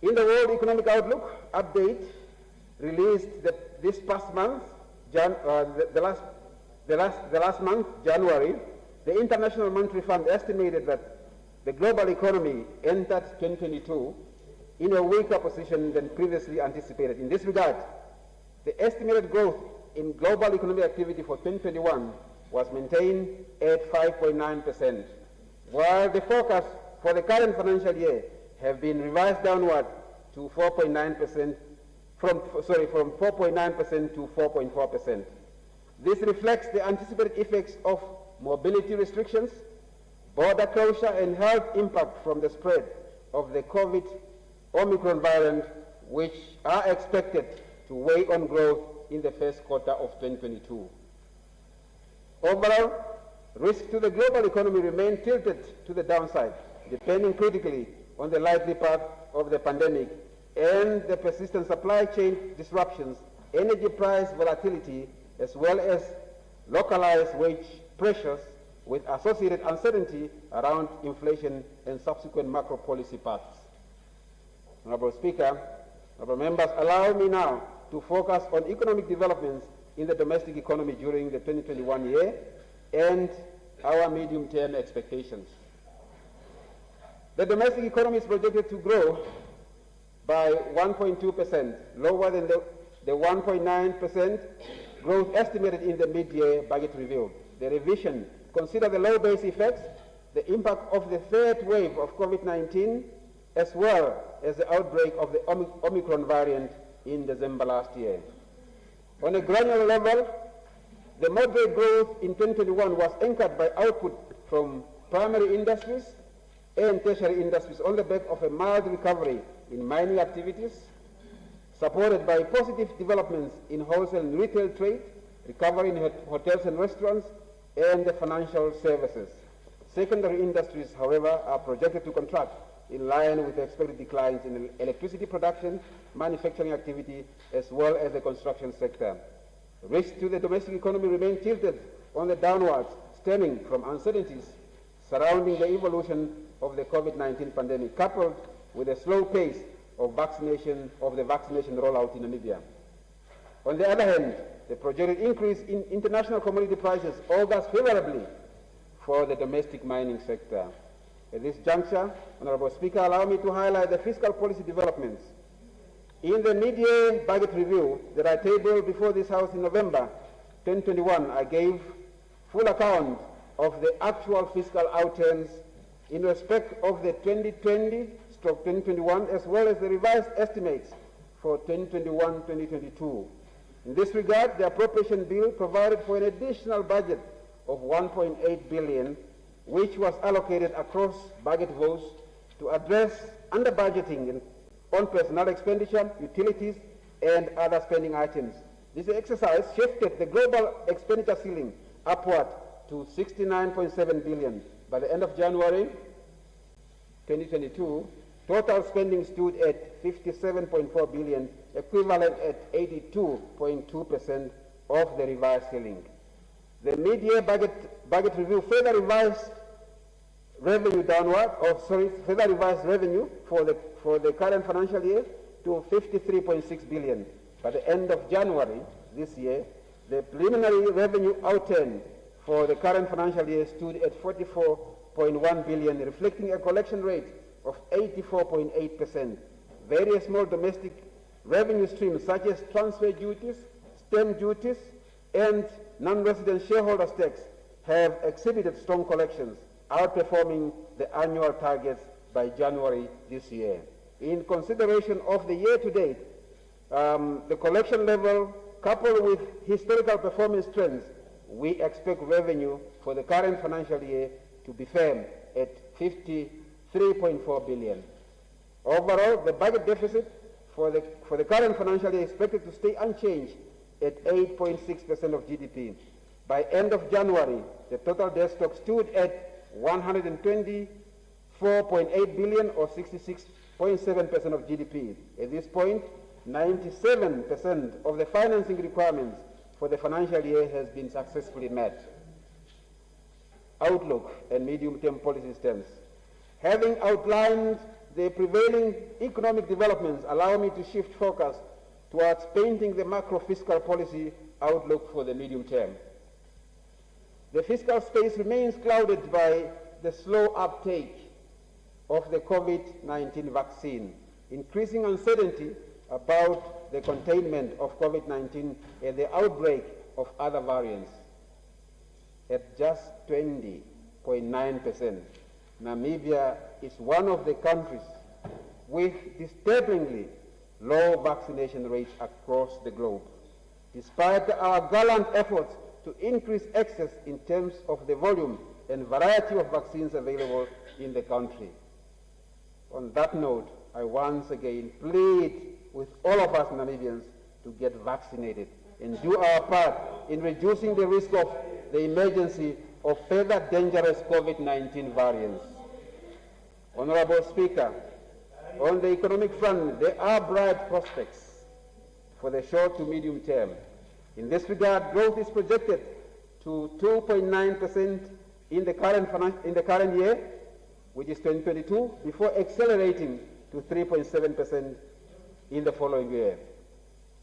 In the World Economic Outlook update released this past month, the last month, January, the International Monetary Fund estimated that the global economy entered 2022 in a weaker position than previously anticipated. In this regard, the estimated growth in global economic activity for 2021 was maintained at 5.9%, while the forecast for the current financial year have been revised downward to 4.9%, from 4.9% to 4.4%. This reflects the anticipated effects of mobility restrictions, border closure, and health impact from the spread of the COVID Omicron variant, which are expected to weigh on growth in the first quarter of 2022. Overall, risks to the global economy remain tilted to the downside, depending critically on the likely path of the pandemic and the persistent supply chain disruptions, energy price volatility, as well as localized wage pressures with associated uncertainty around inflation and subsequent macro policy paths. Honorable Speaker, honorable members, allow me now to focus on economic developments in the domestic economy during the 2021 year and our medium-term expectations. The domestic economy is projected to grow by 1.2%, lower than the 1.9% growth estimated in the mid-year budget review. The revision considers the low base effects, the impact of the third wave of COVID-19, as well as the outbreak of the Omicron variant in December last year. On a granular level, the moderate growth in 2021 was anchored by output from primary industries and tertiary industries on the back of a mild recovery in mining activities, supported by positive developments in wholesale and retail trade, recovery in hotels and restaurants, and the financial services. Secondary industries, however, are projected to contract in line with the expected declines in electricity production, manufacturing activity, as well as the construction sector. Risks to the domestic economy remain tilted on the downwards, stemming from uncertainties surrounding the evolution of the COVID-19 pandemic, coupled with a slow pace of the vaccination rollout in Namibia. On the other hand, the projected increase in international commodity prices augurs favorably for the domestic mining sector. At this juncture, Honorable Speaker, allow me to highlight the fiscal policy developments. In the mid-year budget review that I tabled before this House in November 2021, I gave full account of the actual fiscal outturns in respect of the 2020-2021, as well as the revised estimates for 2021-2022. In this regard, the appropriation bill provided for an additional budget of 1.8 billion, which was allocated across budget votes to address under-budgeting on personnel expenditure, utilities, and other spending items. This exercise shifted the global expenditure ceiling upward to 69.7 billion. By the end of January 2022, total spending stood at 57.4 billion, equivalent at 82.2% of the revised ceiling. The mid-year budget review further revised revenue for the current financial year to 53.6 billion. By the end of January this year, the preliminary revenue outturn for the current financial year stood at 44.1 billion, reflecting a collection rate of 84.8%. Various small domestic revenue streams such as transfer duties, stamp duties, and non-resident shareholders tax have exhibited strong collections, outperforming the annual targets by January this year. In consideration of the year-to-date, the collection level coupled with historical performance trends, we expect revenue for the current financial year to be firm at 53.4 billion. Overall, the budget deficit for the current financial year is expected to stay unchanged at 8.6% of GDP. By end of January, the total debt stock stood at 124.8 billion, or 66.7% of GDP. At this point, 97% of the financing requirements for the financial year has been successfully met. Outlook and medium-term policy stems. Having outlined the prevailing economic developments, allow me to shift focus towards painting the macro-fiscal policy outlook for the medium term. The fiscal space remains clouded by the slow uptake of the COVID-19 vaccine, increasing uncertainty about the containment of COVID-19 and the outbreak of other variants. At just 20.9%, Namibia is one of the countries with disturbingly low vaccination rates across the globe. Despite our gallant efforts to increase access in terms of the volume and variety of vaccines available in the country. On that note, I once again plead with all of us Namibians to get vaccinated and do our part in reducing the risk of the emergency of further dangerous COVID-19 variants. Honorable Speaker, on the economic front, there are bright prospects for the short to medium term. In this regard, growth is projected to 2.9% in the current year, which is 2022, before accelerating to 3.7% in the following year.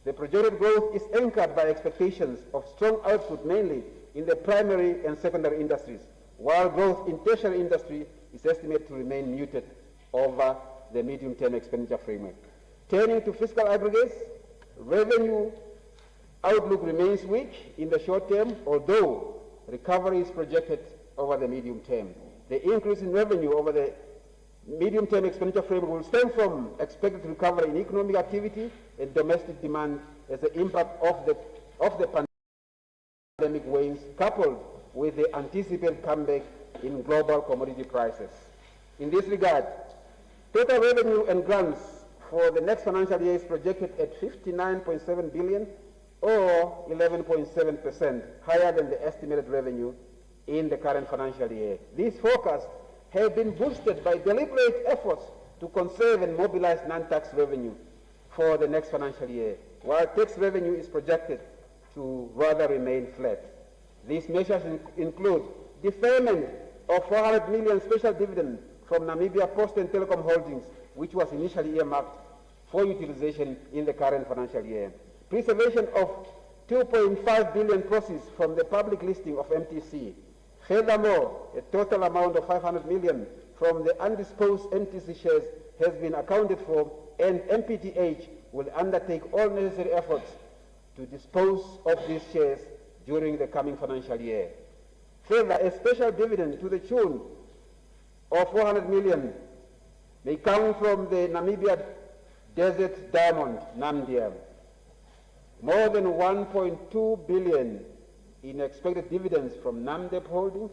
The projected growth is anchored by expectations of strong output, mainly in the primary and secondary industries, while growth in tertiary industry is estimated to remain muted over the medium-term expenditure framework. Turning to fiscal aggregates, revenue outlook remains weak in the short term, although recovery is projected over the medium term. The increase in revenue over the medium-term expenditure framework will stem from expected recovery in economic activity and domestic demand as the impact of the pandemic wanes, coupled with the anticipated comeback in global commodity prices. In this regard, total revenue and grants for the next financial year is projected at 59.7 billion or 11.7% higher than the estimated revenue in the current financial year. These forecasts have been boosted by deliberate efforts to conserve and mobilize non-tax revenue for the next financial year, while tax revenue is projected to rather remain flat. These measures include deferment of 400 million special dividend from Namibia Post and Telecom Holdings, which was initially earmarked for utilization in the current financial year. Preservation of 2.5 billion proceeds from the public listing of MTC. Furthermore, a total amount of 500 million from the undisposed MTC shares has been accounted for, and MPTH will undertake all necessary efforts to dispose of these shares during the coming financial year. Further, a special dividend to the tune of 400 million may come from the Namibia Desert Diamond, Namdeb. More than 1.2 billion in expected dividends from Namdeb Holdings,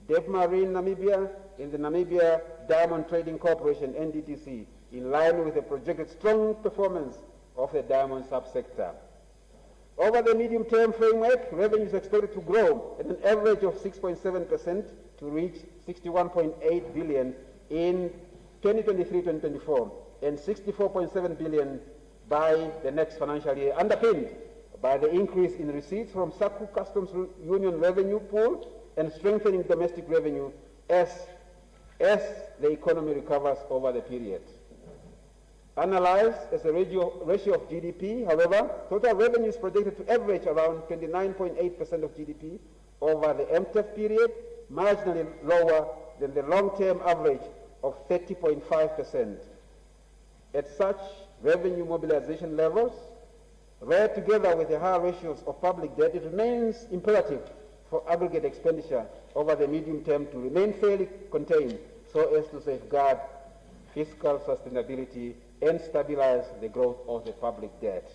Deb Marine Namibia, and the Namibia Diamond Trading Corporation, NDTC, in line with the projected strong performance of the diamond subsector. Over the medium-term framework, revenue is expected to grow at an average of 6.7% to reach 61.8 billion in 2023-2024 and 64.7 billion by the next financial year, underpinned by the increase in receipts from SACU Customs Union revenue pool and strengthening domestic revenue as the economy recovers over the period. Analyzed as a ratio of GDP, however, total revenue is projected to average around 29.8% of GDP over the MTEF period, marginally lower than the long-term average of 30.5%. At such revenue mobilization levels, read together with the higher ratios of public debt, it remains imperative for aggregate expenditure over the medium term to remain fairly contained so as to safeguard fiscal sustainability and stabilize the growth of the public debt.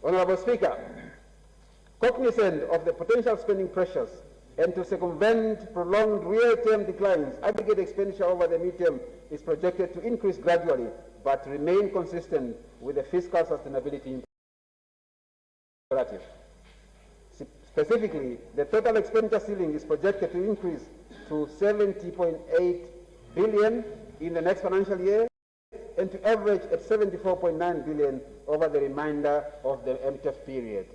Honorable Speaker, cognizant of the potential spending pressures and to circumvent prolonged real-term declines, aggregate expenditure over the midterm is projected to increase gradually but remain consistent with the fiscal sustainability imperative. Specifically, the total expenditure ceiling is projected to increase to 70.8 billion in the next financial year and to average at 74.9 billion over the remainder of the MTEF period.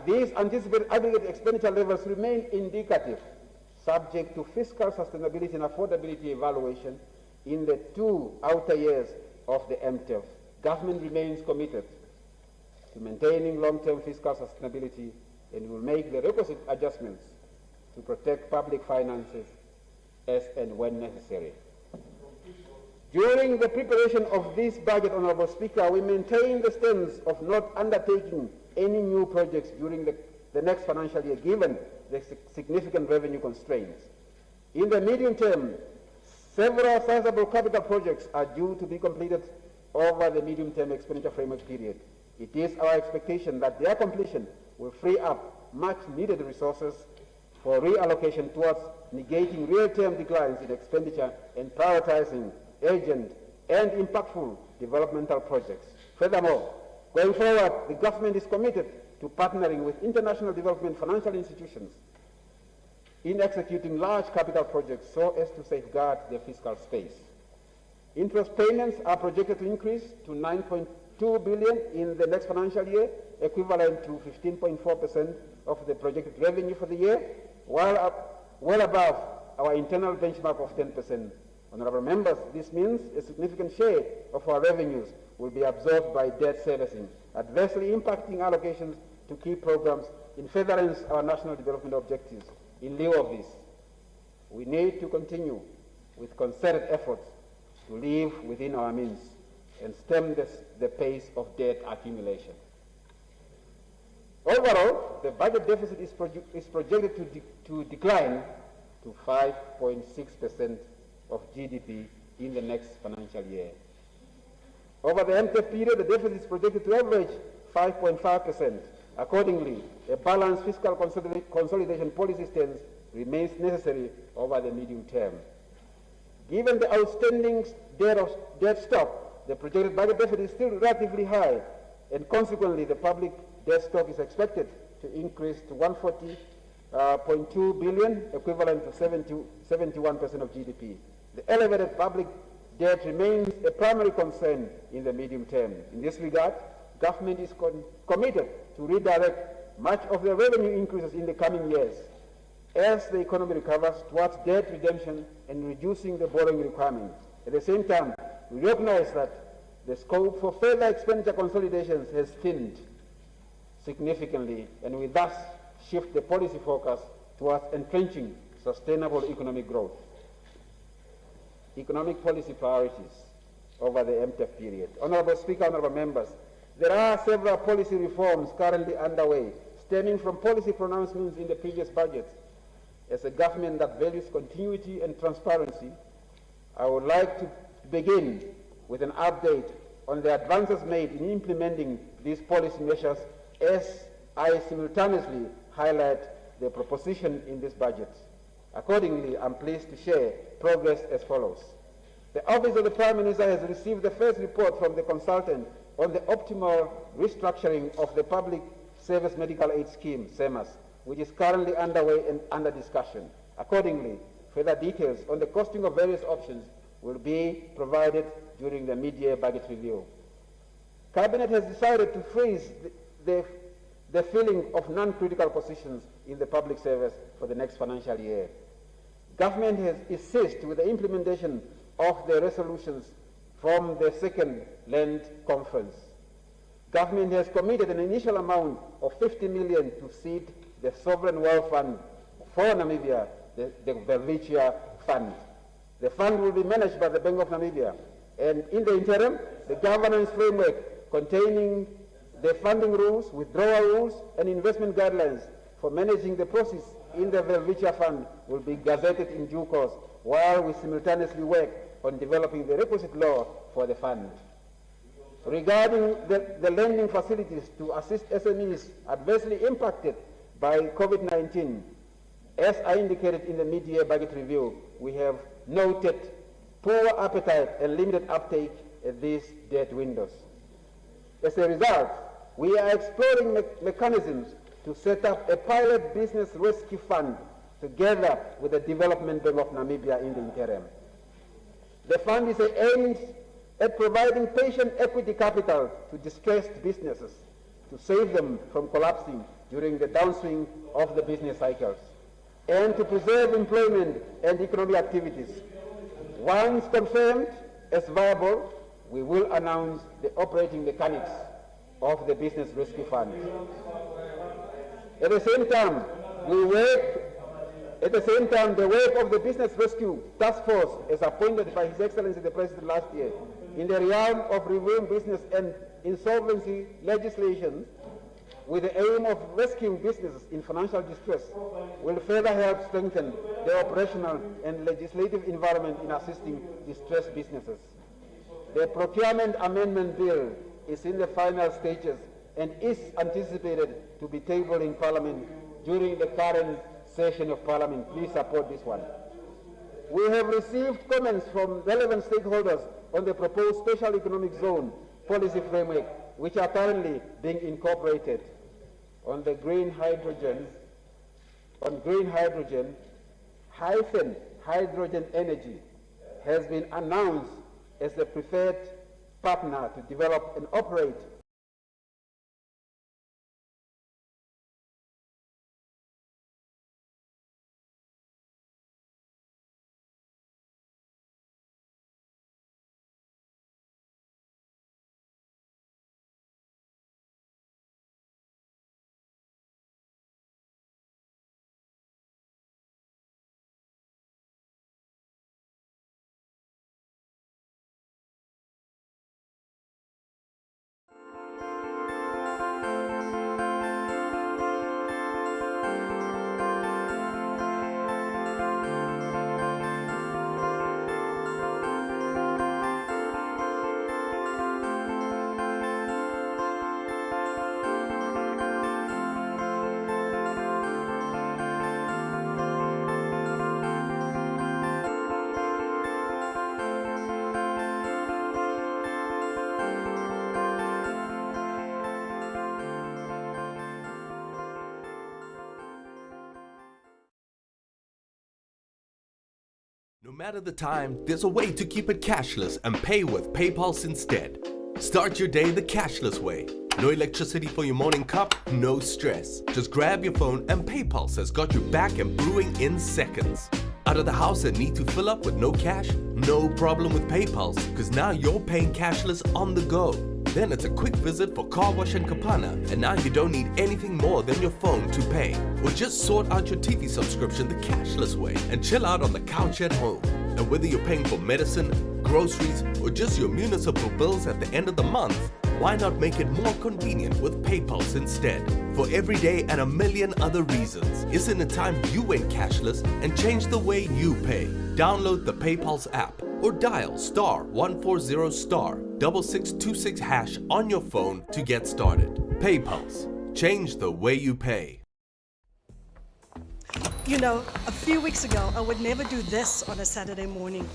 These anticipated aggregate expenditure levels remain indicative, subject to fiscal sustainability and affordability evaluation in the 2 outer years of the MTEF. Government remains committed to maintaining long-term fiscal sustainability and will make the requisite adjustments to protect public finances as and when necessary. During the preparation of this budget, Honorable Speaker, we maintain the stance of not undertaking any new projects during the next financial year, given the significant revenue constraints. In the medium term, several sizable capital projects are due to be completed over the medium-term expenditure framework period. It is our expectation that their completion will free up much-needed resources for reallocation towards negating real-term declines in expenditure and prioritizing urgent and impactful developmental projects. Furthermore, going forward, the government is committed to partnering with international development financial institutions in executing large capital projects so as to safeguard their fiscal space. Interest payments are projected to increase to 9.2 billion in the next financial year, equivalent to 15.4% of the projected revenue for the year, well above our internal benchmark of 10%. Honourable members, this means a significant share of our revenues will be absorbed by debt servicing, adversely impacting allocations to key programs in furtherance of our national development objectives. In lieu of this, we need to continue with concerted efforts to live within our means and stem the pace of debt accumulation. Overall, the budget deficit is projected to decline to 5.6% of GDP in the next financial year. Over the MTF period, the deficit is projected to average 5.5%. Accordingly, a balanced fiscal consolidation policy stance remains necessary over the medium term. Given the outstanding debt stock, the projected budget deficit is still relatively high, and consequently the public debt stock is expected to increase to 140.2 billion, equivalent to 71% of GDP. The elevated public debt remains a primary concern in the medium term. In this regard, government is committed to redirect much of the revenue increases in the coming years as the economy recovers towards debt redemption and reducing the borrowing requirements. At the same time, we recognize that the scope for further expenditure consolidations has thinned significantly, and we thus shift the policy focus towards entrenching sustainable economic growth. Economic policy priorities over the MTF period. Honourable Speaker, honourable members, there are several policy reforms currently underway, stemming from policy pronouncements in the previous budgets. As a government that values continuity and transparency, I would like to begin with an update on the advances made in implementing these policy measures as I simultaneously highlight the proposition in this budget. Accordingly, I'm pleased to share progress as follows. The Office of the Prime Minister has received the first report from the consultant on the optimal restructuring of the Public Service Medical Aid Scheme, SEMAS, which is currently underway and under discussion. Accordingly, further details on the costing of various options will be provided during the mid-year budget review. Cabinet has decided to freeze the filling of non-critical positions in the public service for the next financial year. Government has assisted with the implementation of the resolutions from the second Land Conference. Government has committed an initial amount of 50 million to seed the Sovereign Wealth Fund for Namibia, the Welwitschia Fund. The fund will be managed by the Bank of Namibia, and in the interim, the governance framework containing the funding rules, withdrawal rules, and investment guidelines for managing the process in the Welwitschia Fund will be gazetted in due course, while we simultaneously work on developing the requisite law for the fund. Regarding the lending facilities to assist SMEs adversely impacted by COVID-19, as I indicated in the mid-year budget review, we have noted poor appetite and limited uptake at these debt windows. As a result, we are exploring mechanisms to set up a pilot business rescue fund together with the Development Bank of Namibia in the interim. The fund is aimed at providing patient equity capital to distressed businesses to save them from collapsing during the downswing of the business cycles, and to preserve employment and economic activities. Once confirmed as viable, we will announce the operating mechanics of the Business Rescue Fund. At the same time, the work of the Business Rescue Task Force, as appointed by His Excellency the President last year, in the realm of reviewing business and insolvency legislation with the aim of rescuing businesses in financial distress, will further help strengthen the operational and legislative environment in assisting distressed businesses. The procurement amendment bill is in the final stages and is anticipated to be tabled in Parliament during the current session of Parliament. Please support this one. We have received comments from relevant stakeholders on the proposed special economic zone policy framework, which are currently being incorporated. On the green hydrogen, hydrogen energy has been announced as the preferred partner to develop and operate. No matter the time, there's a way to keep it cashless and pay with PayPulse instead. Start your day the cashless way. No electricity for your morning cup, no stress. Just grab your phone and PayPulse has got you back and brewing in seconds. Out of the house and need to fill up with no cash? No problem with PayPulse, because now you're paying cashless on the go. Then it's a quick visit for car wash and kapana, and now you don't need anything more than your phone to pay. Or just sort out your TV subscription the cashless way and chill out on the couch at home. And whether you're paying for medicine, groceries, or just your municipal bills at the end of the month, why not make it more convenient with PayPulse instead? For every day and a million other reasons, isn't it time you went cashless and changed the way you pay? Download the PayPulse app or dial *140*6626# on your phone to get started. PayPulse. Change the way you pay. You know, a few weeks ago, I would never do this on a Saturday morning.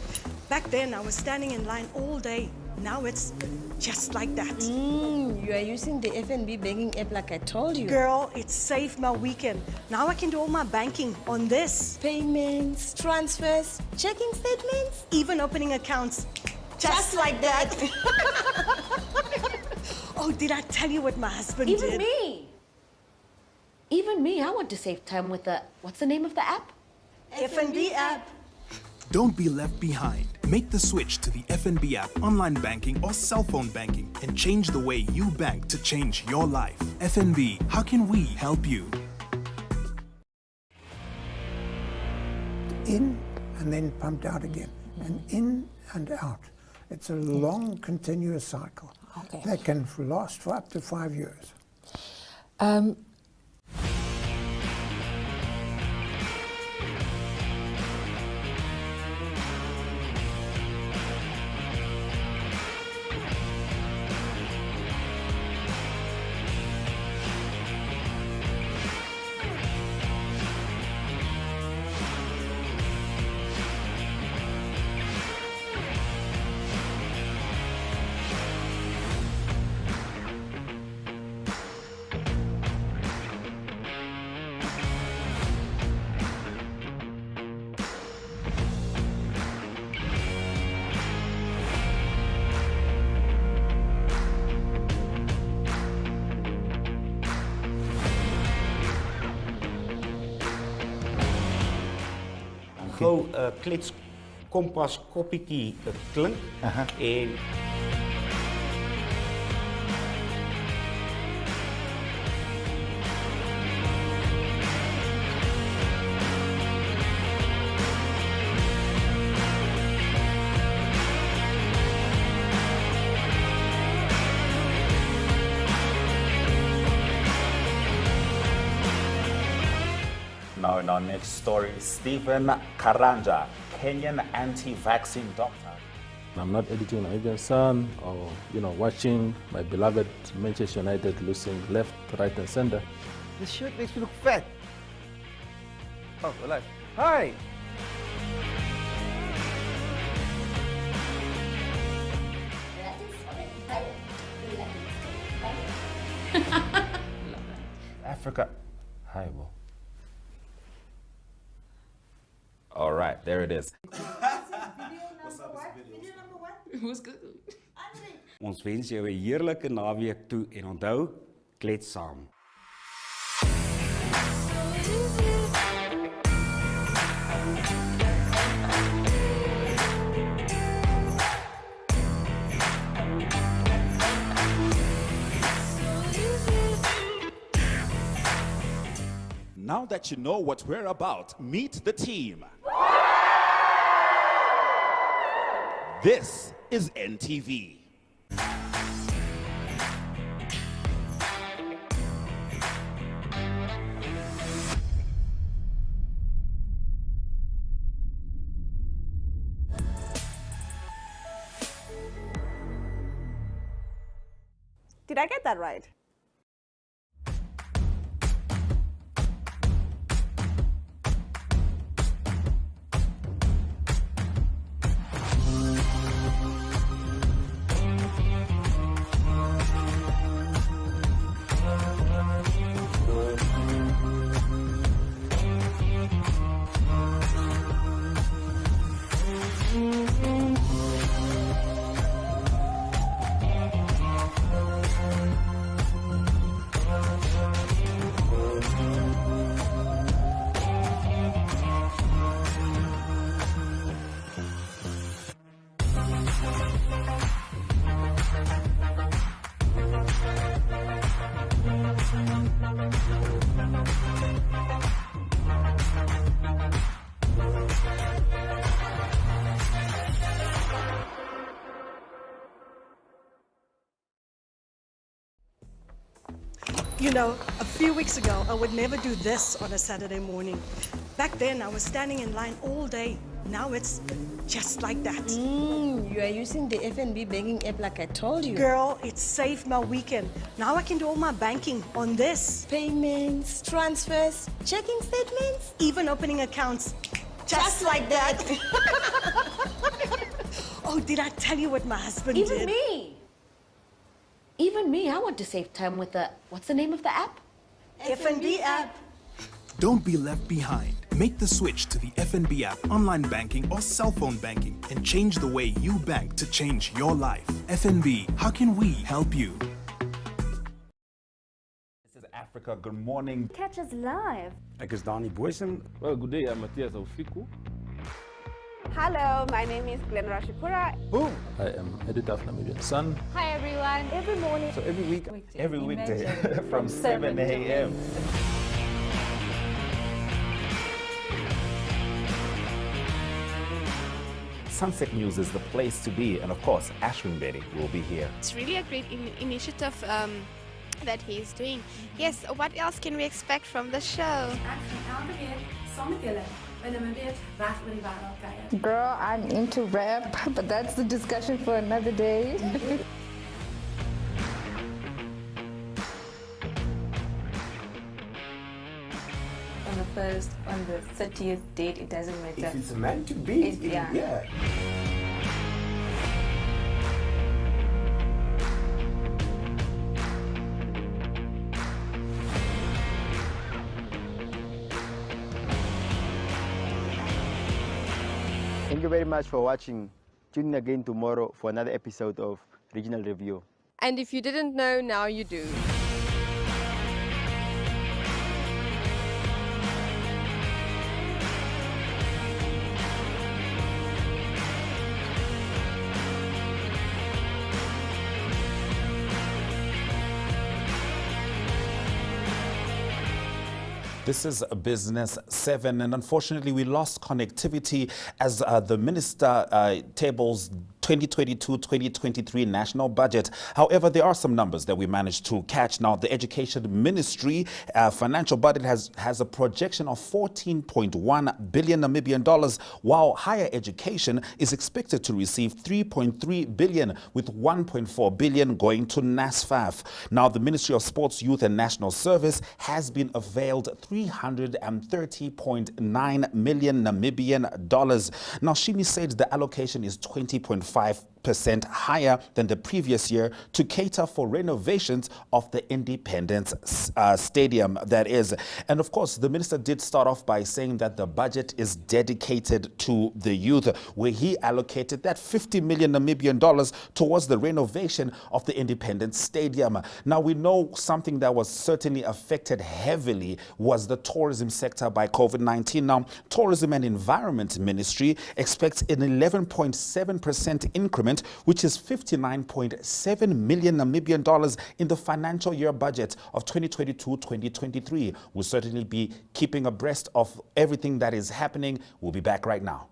Back then, I was standing in line all day. Now it's just like that. You are using the FNB banking app like I told you. Girl, it saved my weekend. Now I can do all my banking on this. Payments, transfers, checking statements. Even opening accounts. Just like that. Oh, did I tell you what my husband did? Even me, I want to save time with the, what's the name of the app? FNB app. Don't be left behind. Make the switch to the FNB app, online banking or cell phone banking, and change the way you bank to change your life. FNB, how can we help you? In and then pumped out again, and in and out. It's a long, continuous cycle that can last for up to 5 years. Gou klets kompas koppietjie klink en Now in our next story, Stephen Karanja, Kenyan anti-vaccine doctor. I'm not editing Nigerian Sun or, watching my beloved Manchester United losing left, right, and center. This shirt makes me look fat. Oh, we're live. Hi! Africa. Hi, Bo. All right, there it is. Who's good? Ons wens jou 'n heerlike naweek toe en onthou, klets saam. Now that you know what we're about, meet the team. This is NTV. Did I get that right? You know, a few weeks ago, I would never do this on a Saturday morning. Back then, I was standing in line all day. Now it's just like that. You are using the FNB banking app like I told you. Girl, it saved my weekend. Now I can do all my banking on this. Payments, transfers, checking statements. Even opening accounts. Just like that. Oh, did I tell you what my husband did? Even me. Even me, I want to save time with the, what's the name of the app? FNB app. Don't be left behind. Make the switch to the FNB app, online banking or cell phone banking, and change the way you bank to change your life. FNB, how can we help you? This is Africa. Good morning. Catch us live. Ek is Dani Boysen. Well, good day, I'm Matthias Aufiku. Hello, my name is Glenn Rashipura. Boom! I am editor of Namibian Sun. Hi everyone. Every morning. So every weekday from 7 a.m. Sunset News is the place to be, and of course, Ashwin Bedi will be here. It's really a great initiative that he's doing. Yes, what else can we expect from the show? Girl, I'm into rap, but that's the discussion for another day. On the first, on the 30th date, it doesn't matter. If it's meant to be, yeah. Thank you very much for watching. Tune in again tomorrow for another episode of Regional Review. And if you didn't know, now you do. This is Business 7, and unfortunately we lost connectivity as the minister tables 2022-2023 national budget. However, there are some numbers that we managed to catch. Now, the Education Ministry financial budget has a projection of 14.1 billion Namibian dollars, while higher education is expected to receive 3.3 billion, with 1.4 billion going to NASFAF. Now, the Ministry of Sports, Youth and National Service has been availed 330.9 million Namibian dollars. Now, Shiimi said the allocation is 20.5% higher than the previous year to cater for renovations of the Independence Stadium, that is. And of course, the minister did start off by saying that the budget is dedicated to the youth, where he allocated that 50 million Namibian dollars towards the renovation of the Independence Stadium. Now, we know something that was certainly affected heavily was the tourism sector by COVID-19. Now, Tourism and Environment Ministry expects an 11.7% increment, which is 59.7 million Namibian dollars in the financial year budget of 2022-2023. We'll certainly be keeping abreast of everything that is happening. We'll be back right now.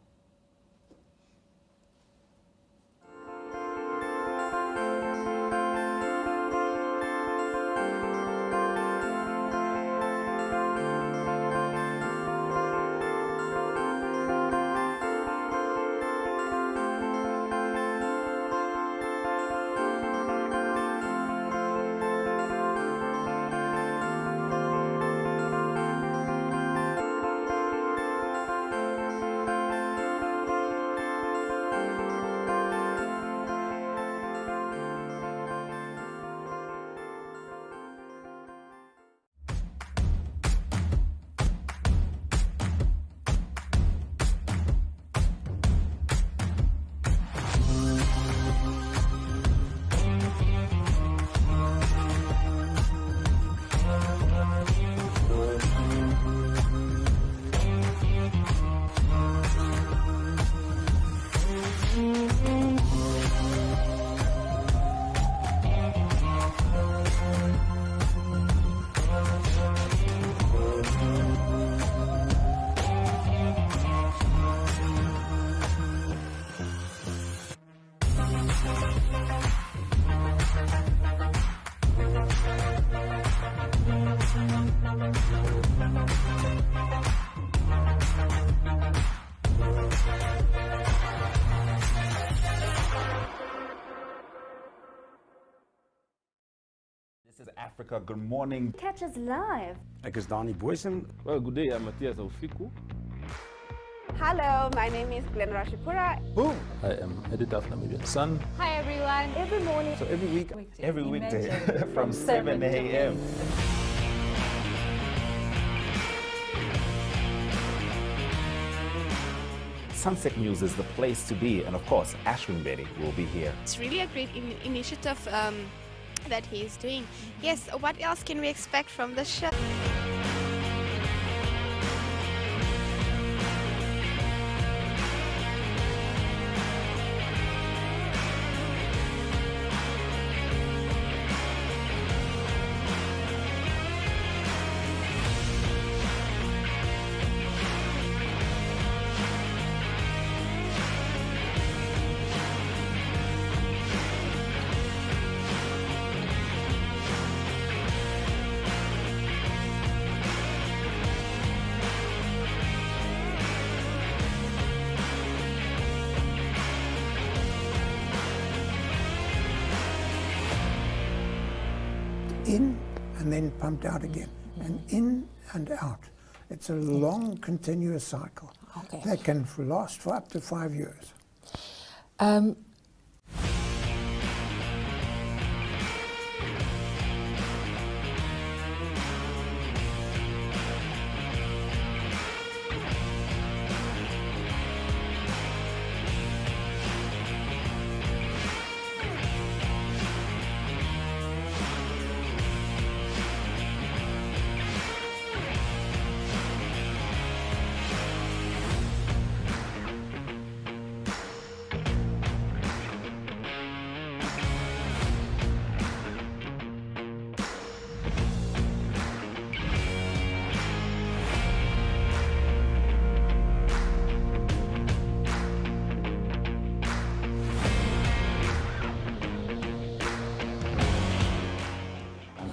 This is Africa. Good morning. Catch us live. Ek is Dani Boysen. Well, good day, I'm Matthias Ofiku. Hello, my name is Glenn Rashipura. Boom! I am editor of Namibian Sun. Hi everyone. Every morning. So every weekday from 7 a.m. Sunset News is the place to be, and of course, Ashwin Betty will be here. It's really a great initiative that he's doing. Yes, what else can we expect from the show? In and then pumped out again, and in and out. It's a long, continuous cycle that can last for up to 5 years.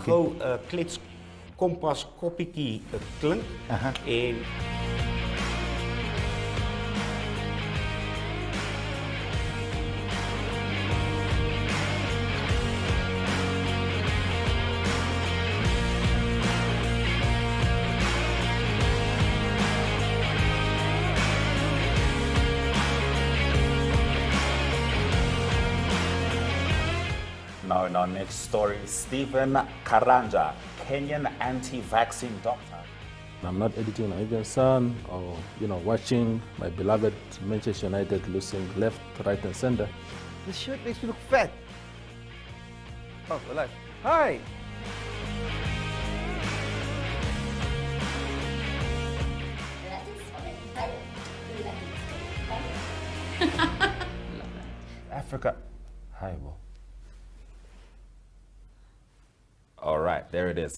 gou 'n klets kompas koppietjie klink en Now in our next story, Stephen Karanja, Kenyan anti-vaccine doctor. I'm not editing my Indian Sun or, watching my beloved Manchester United losing left, right, and center. This shirt makes me look fat. Oh, alive. Hi. Africa. Hi, Bo. All right, there it is.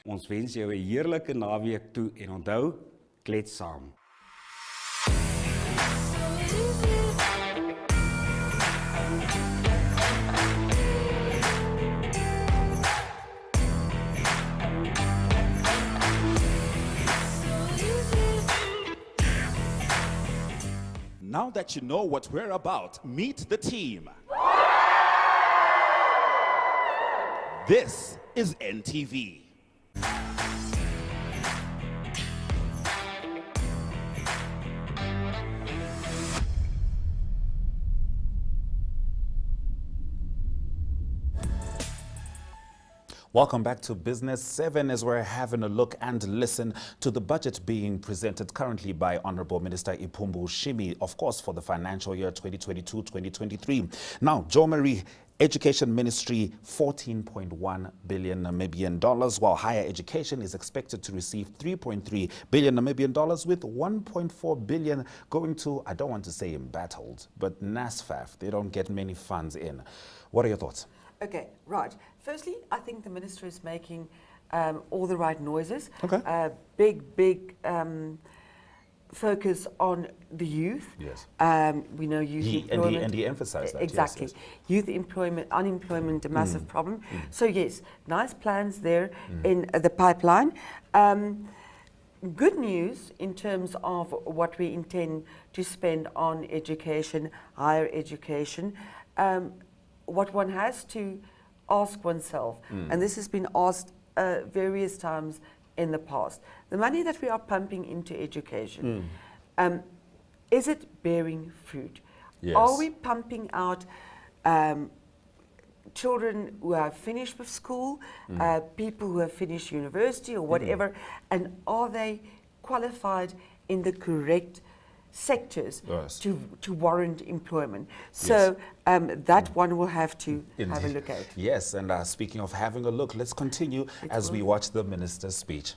ons wens jou 'n heerlike naweek toe en onthou, klets saam. Now that you know what we're about, meet the team. This is NTV. Welcome back to Business 7 as we're having a look and listen to the budget being presented currently by Honorable Minister Iipumbu Shiimi, of course, for the financial year 2022-2023. Now, Jo Marie, Education Ministry, 14.1 billion Namibian dollars, while higher education is expected to receive 3.3 billion Namibian dollars, with 1.4 billion going to, I don't want to say embattled, but NASFAF. They don't get many funds in. What are your thoughts? Okay, right. Firstly, I think the minister is making all the right noises. Okay. Big focus on the youth. Yes. We know youth employment. And he emphasized that. Exactly. Yes, yes. Youth employment, unemployment, a massive problem. So yes, nice plans there in the pipeline. Good news in terms of what we intend to spend on education, higher education. What one has to ask oneself, and this has been asked various times in the past, the money that we are pumping into education, is it bearing fruit? Yes. Are we pumping out children who have finished with school, people who have finished university or whatever, and are they qualified in the correct sectors to warrant employment? So that one will have to have a look at. Yes, and speaking of having a look, let's continue as we watch the minister's speech.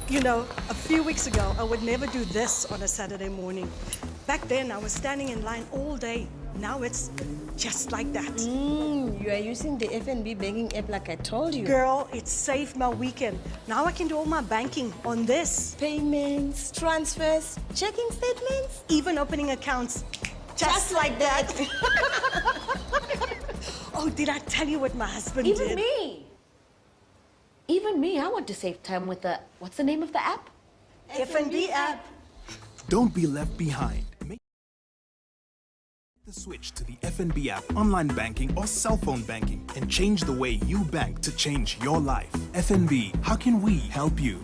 You know, a few weeks ago, I would never do this on a Saturday morning. Back then, I was standing in line all day. Now it's just like that. You are using the FNB banking app like I told you. Girl, it saved my weekend. Now I can do all my banking on this. Payments, transfers, checking statements. Even opening accounts. Just like that. Oh, did I tell you what my husband did? Even me. Even me, I want to save time with the, what's the name of the app? FNB app. Don't be left behind. Make the switch to the FNB app, online banking or cell phone banking, and change the way you bank to change your life. FNB, how can we help you?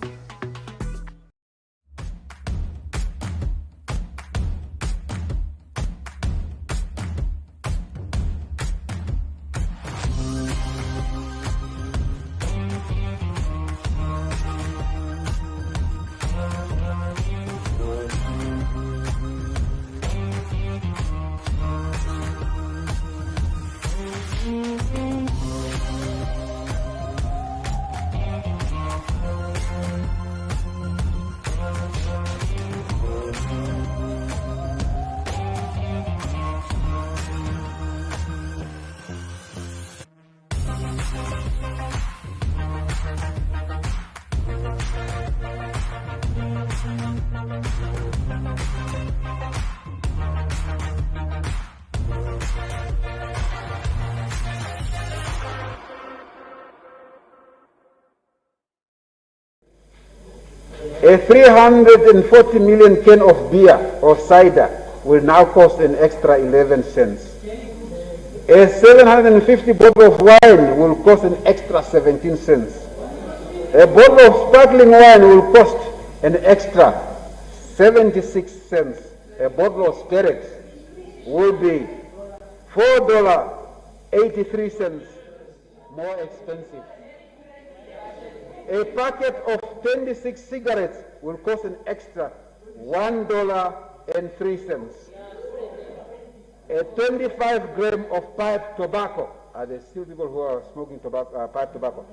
A 340 million can of beer or cider will now cost an extra 11 cents. A 750 bottle of wine will cost an extra 17 cents. A bottle of sparkling wine will cost an extra 76 cents. A bottle of spirits will be $4.83 more expensive. A packet of 26 cigarettes will cost an extra $1.03. A 25 gram of pipe tobacco. Are there still people who are smoking tobacco, pipe tobacco?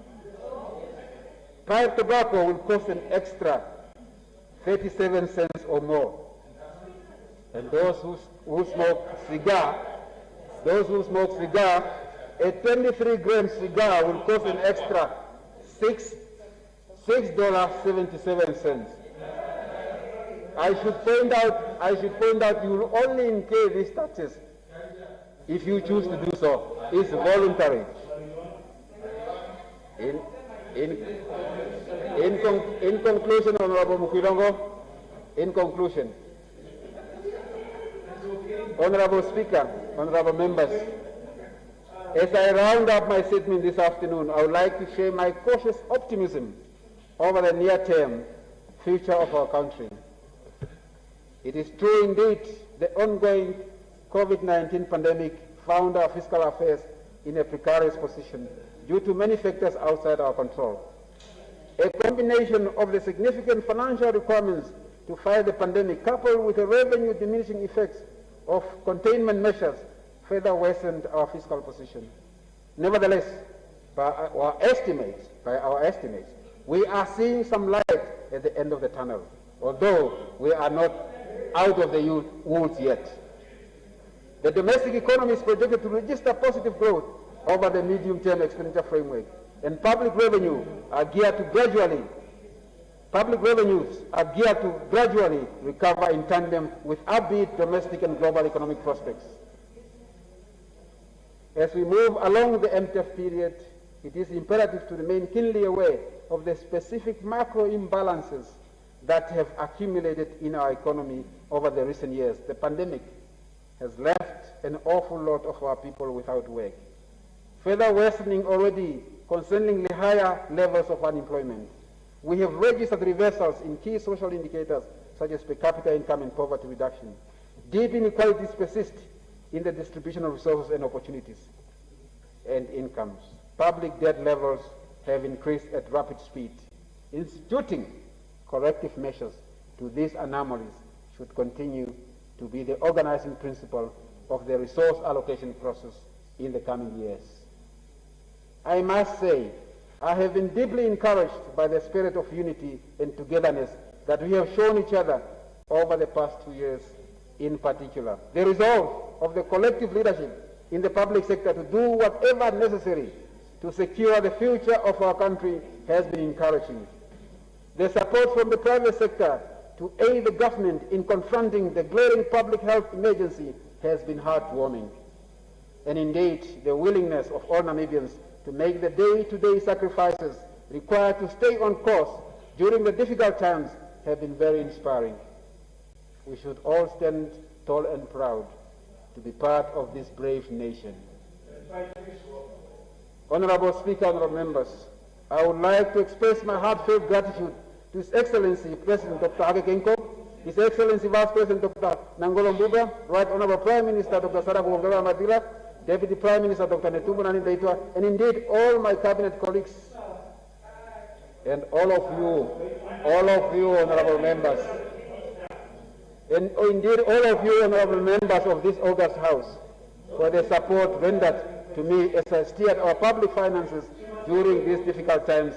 Pipe tobacco will cost an extra 37 cents or more. And those who smoke cigar, a 23 gram cigar will cost an extra $6.77. I should point out you will only incur these taxes if you choose to do so. It's voluntary. In conclusion, Honorable Mukwirongo, in conclusion, Honorable Speaker, Honorable Members, as I round up my statement this afternoon, I would like to share my cautious optimism over the near-term future of our country. It is true indeed the ongoing COVID-19 pandemic found our fiscal affairs in a precarious position due to many factors outside our control. A combination of the significant financial requirements to fight the pandemic, coupled with the revenue diminishing effects of containment measures, further worsened our fiscal position. Nevertheless, by our estimates, we are seeing some light at the end of the tunnel, although we are not out of the woods yet. The domestic economy is projected to register positive growth over the medium-term expenditure framework, and public revenues are geared to gradually recover in tandem with upbeat domestic and global economic prospects. As we move along the MTF period, it is imperative to remain keenly aware of the specific macro imbalances that have accumulated in our economy over the recent years. The pandemic has left an awful lot of our people without work, further worsening already concerningly higher levels of unemployment. We have registered reversals in key social indicators such as per capita income and poverty reduction. Deep inequalities persist in the distribution of resources and opportunities and incomes. Public debt levels have increased at rapid speed. Instituting corrective measures to these anomalies should continue to be the organizing principle of the resource allocation process in the coming years. I must say I have been deeply encouraged by the spirit of unity and togetherness that we have shown each other over the past 2 years in particular. The resolve of the collective leadership in the public sector to do whatever necessary to secure the future of our country has been encouraging. The support from the private sector to aid the government in confronting the glaring public health emergency has been heartwarming. And indeed, the willingness of all Namibians to make the day-to-day sacrifices required to stay on course during the difficult times have been very inspiring. We should all stand tall and proud to be part of this brave nation. Honorable Speaker, honorable members, I would like to express my heartfelt gratitude to His Excellency President Dr. Hage Geingob, His Excellency Vice President Dr. Nangolo Mbuba, Right Honorable Prime Minister Dr. Sarabu Wongela Madila, Deputy Prime Minister Dr. Netumbo Nandi Ndaitwah, and indeed all my cabinet colleagues, and all of you honorable members, and indeed all of you honorable members of this august House for the support rendered to me as I steered our public finances during these difficult times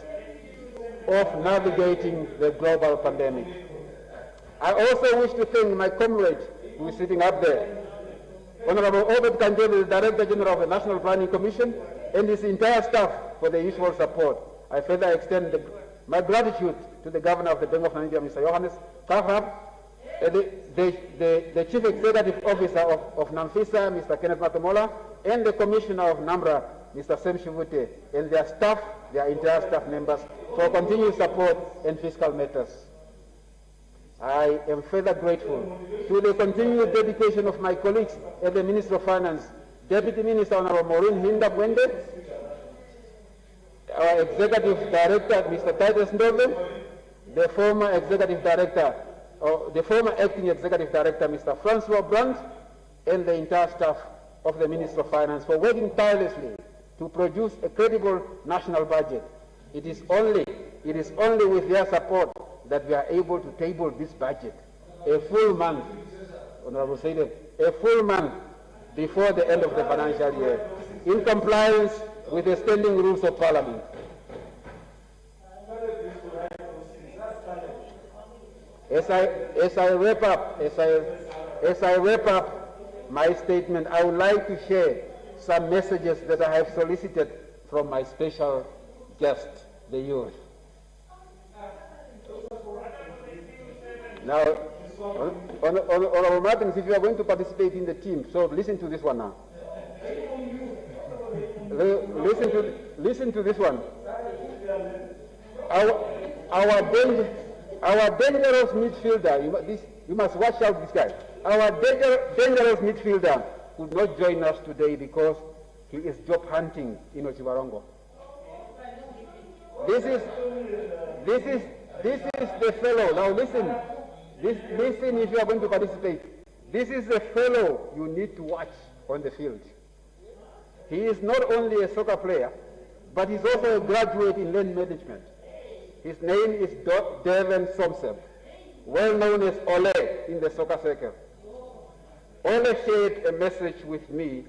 of navigating the global pandemic. I also wish to thank my comrade who is sitting up there, Honorable Obed Kanjeli, the Director General of the National Planning Commission, and his entire staff for the usual support. I further extend my gratitude to the Governor of the Bank of Namibia, Mr. Johannes Kahab, the Chief Executive Officer of NAMFISA, Mr. Kenneth Matomola, and the Commissioner of NAMRA, Mr. Sem Shivute, and their staff, their entire staff members, for continued support in fiscal matters. I am further grateful to the continued dedication of my colleagues at the Ministry of Finance, Deputy Minister Honorable Maureen Hinda Bwende, our Executive Director, Mr. Titus Ndove, the former Acting Executive Director, Mr. Francois Brandt, and the entire staff of the Ministry of Finance for working tirelessly to produce a credible national budget. It is only with their support that we are able to table this budget a full month, Honorable Said, a full month before the end of the financial year, in compliance with the standing rules of Parliament. As I wrap up my statement, I would like to share some messages that I have solicited from my special guest, the youth. Now, Honorable Martins, if you are going to participate in the team, so listen to this one now. Listen to this one. Our dangerous midfielder, you must watch out this guy. Our dangerous midfielder could not join us today because he is job hunting in Ochiwarongo. This is the fellow. Now listen if you are going to participate. This is the fellow you need to watch on the field. He is not only a soccer player, but he's also a graduate in land management. His name is Devin Somseb, well known as Ole in the soccer circle. Ole shared a message with me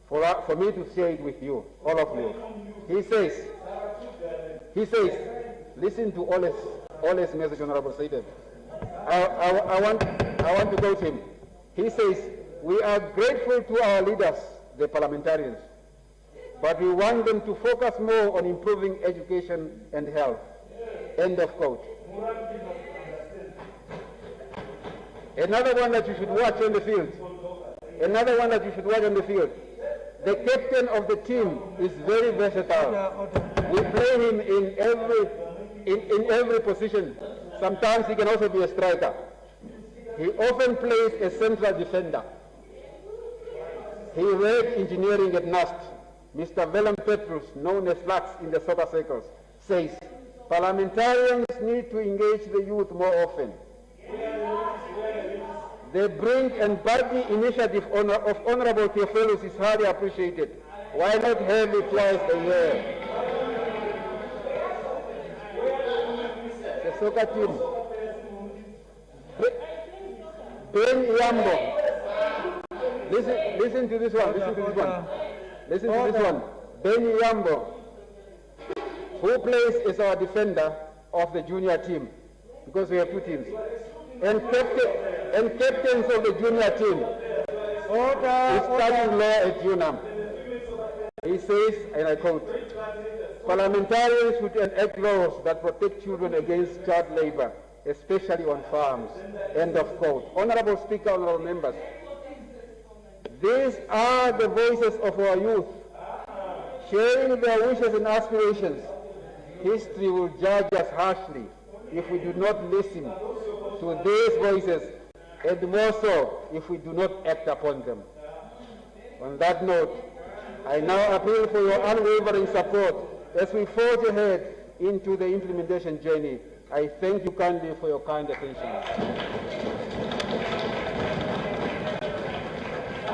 for me to share it with you, all of you. He says, listen to Ole's message, Honorable Said. I want to quote him. He says, we are grateful to our leaders, the parliamentarians, but we want them to focus more on improving education and health. End of quote. Another one that you should watch on the field. The captain of the team is very versatile. We play him in every position. Sometimes he can also be a striker. He often plays a central defender. He read engineering at NAST. Mr. Willem Petrus, known as Lux in the soccer circles, says, parliamentarians need to engage the youth more often. The bring and buddy initiative of Honorable Theophilus is highly appreciated. Why not have it twice a year? The soccer team. Ben Iambo. Listen to this one. Ben Iambo. who plays as our defender of the junior team, because we have two teams, and captains of the junior team. Is studying law at UNAM. He says, and I quote, parliamentarians should enact laws that protect children against child labor, especially on farms. End of quote. Honorable Speaker, honorable members, these are the voices of our youth, sharing their wishes and aspirations. History will judge us harshly if we do not listen to these voices, and more so if we do not act upon them. On that note, I now appeal for your unwavering support as we forge ahead into the implementation journey. I thank you kindly for your kind attention.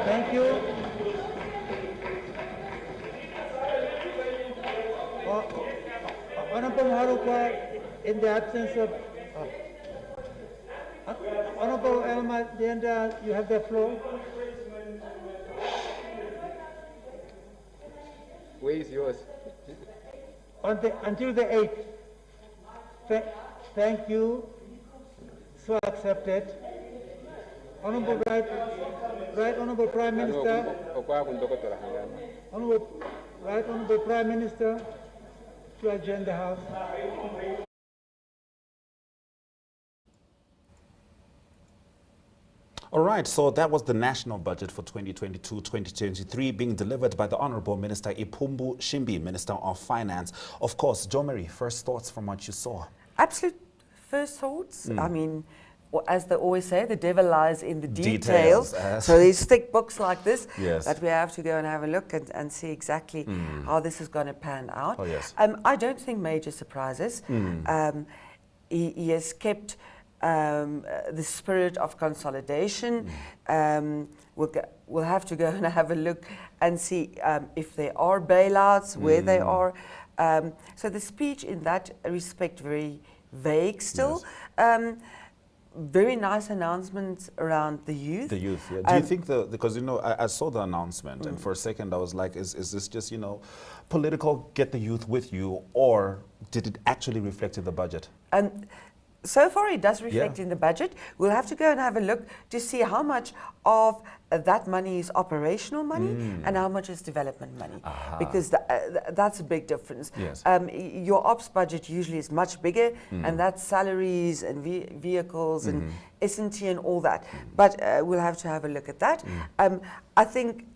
Thank you. Honorable Maharupa, in the absence of Honorable Elma Dienda, you have the floor. Where is yours? Until the 8th. Thank you. So accepted. Honorable Honorable Prime Minister. Honorable Prime Minister to adjourn the House. All right, so that was the national budget for 2022-2023 being delivered by the Honorable Minister Iipumbu, Shiimi, Minister of Finance. Of course, Jo Marie, first thoughts from what you saw? Absolute first thoughts. I mean, as they always say, the devil lies in the details. So these thick books like this, that we have to go and have a look and see exactly how this is going to pan out. Oh, yes. I don't think major surprises. He has kept the spirit of consolidation. We'll have to go and have a look and see if there are bailouts, where they are. So the speech in that respect very vague still. Very nice announcements around the youth. The youth, yeah. Do you think because you know, I saw the announcement and for a second I was like, is this just, you know, political, get the youth with you, or did it actually reflect in the budget? So far it does reflect in the budget. We'll have to go and have a look to see how much of that money is operational money and how much is development money. Because that's a big difference. Yes. Your ops budget usually is much bigger and that's salaries and vehicles and S&T and all that. But we'll have to have a look at that. I think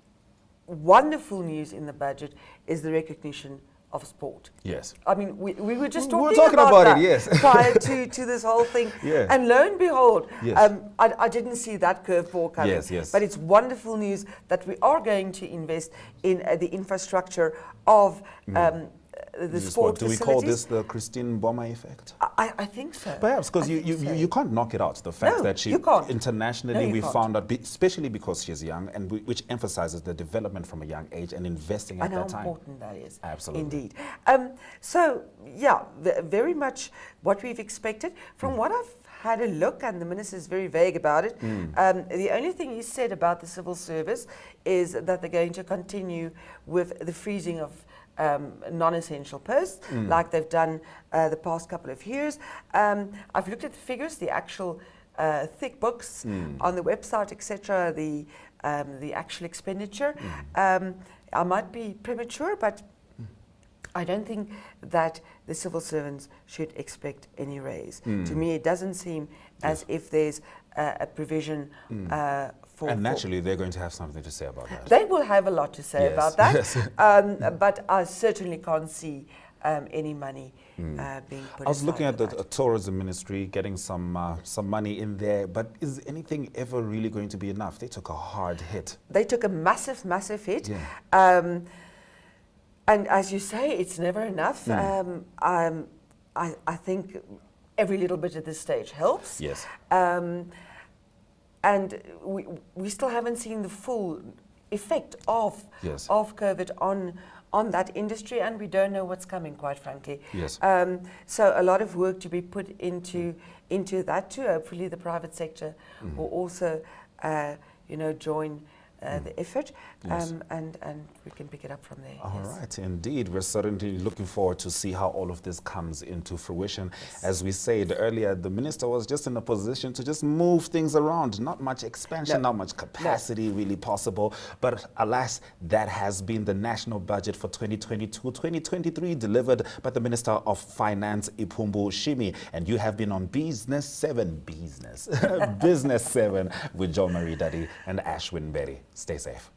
wonderful news in the budget is the recognition of sport. Yes. I mean, we were just talking about that it, yes. prior to this whole thing. Yeah. And lo and behold, yes. I didn't see that curveball coming. Yes, yes. But it's wonderful news that we are going to invest in the infrastructure of the sport facilities. Do we call this the Christine Boma effect? I think so. Perhaps, because you can't knock it out. The fact that she internationally we found out, especially because she's young, and which emphasizes the development from a young age and investing at that time. And how important that is. Absolutely. Indeed. So, yeah, very much what we've expected. From what I've had a look, and the minister is very vague about it. The only thing he said about the civil service is that they're going to continue with the freezing of non-essential posts, like they've done the past couple of years. I've looked at the figures, the actual thick books on the website, etc., the actual expenditure. I might be premature, but I don't think that the civil servants should expect any raise. To me, it doesn't seem as if there's a provision and naturally, they're going to have something to say about that. They will have a lot to say about that. Yes. But I certainly can't see any money being put aside. I was looking at the tourism ministry, getting some money in there, but is anything ever really going to be enough? They took a hard hit. They took a massive, massive hit. Yeah. And as you say, it's never enough. I think every little bit at this stage helps. Yes. And we still haven't seen the full effect of COVID on that industry, and we don't know what's coming, quite frankly. Yes. So a lot of work to be put into that too. Hopefully the private sector will also, join the effort, Yes. and we can pick it up from there. All yes. right, indeed. We're certainly looking forward to see how all of this comes into fruition. As we said earlier, the minister was just in a position to just move things around. Not much expansion, not much capacity really possible. But alas, that has been the national budget for 2022-2023 delivered by the Minister of Finance, Iipumbu, Shiimi. And you have been on Business 7 with John Marie Daddy and Ashwin Berry. Stay safe.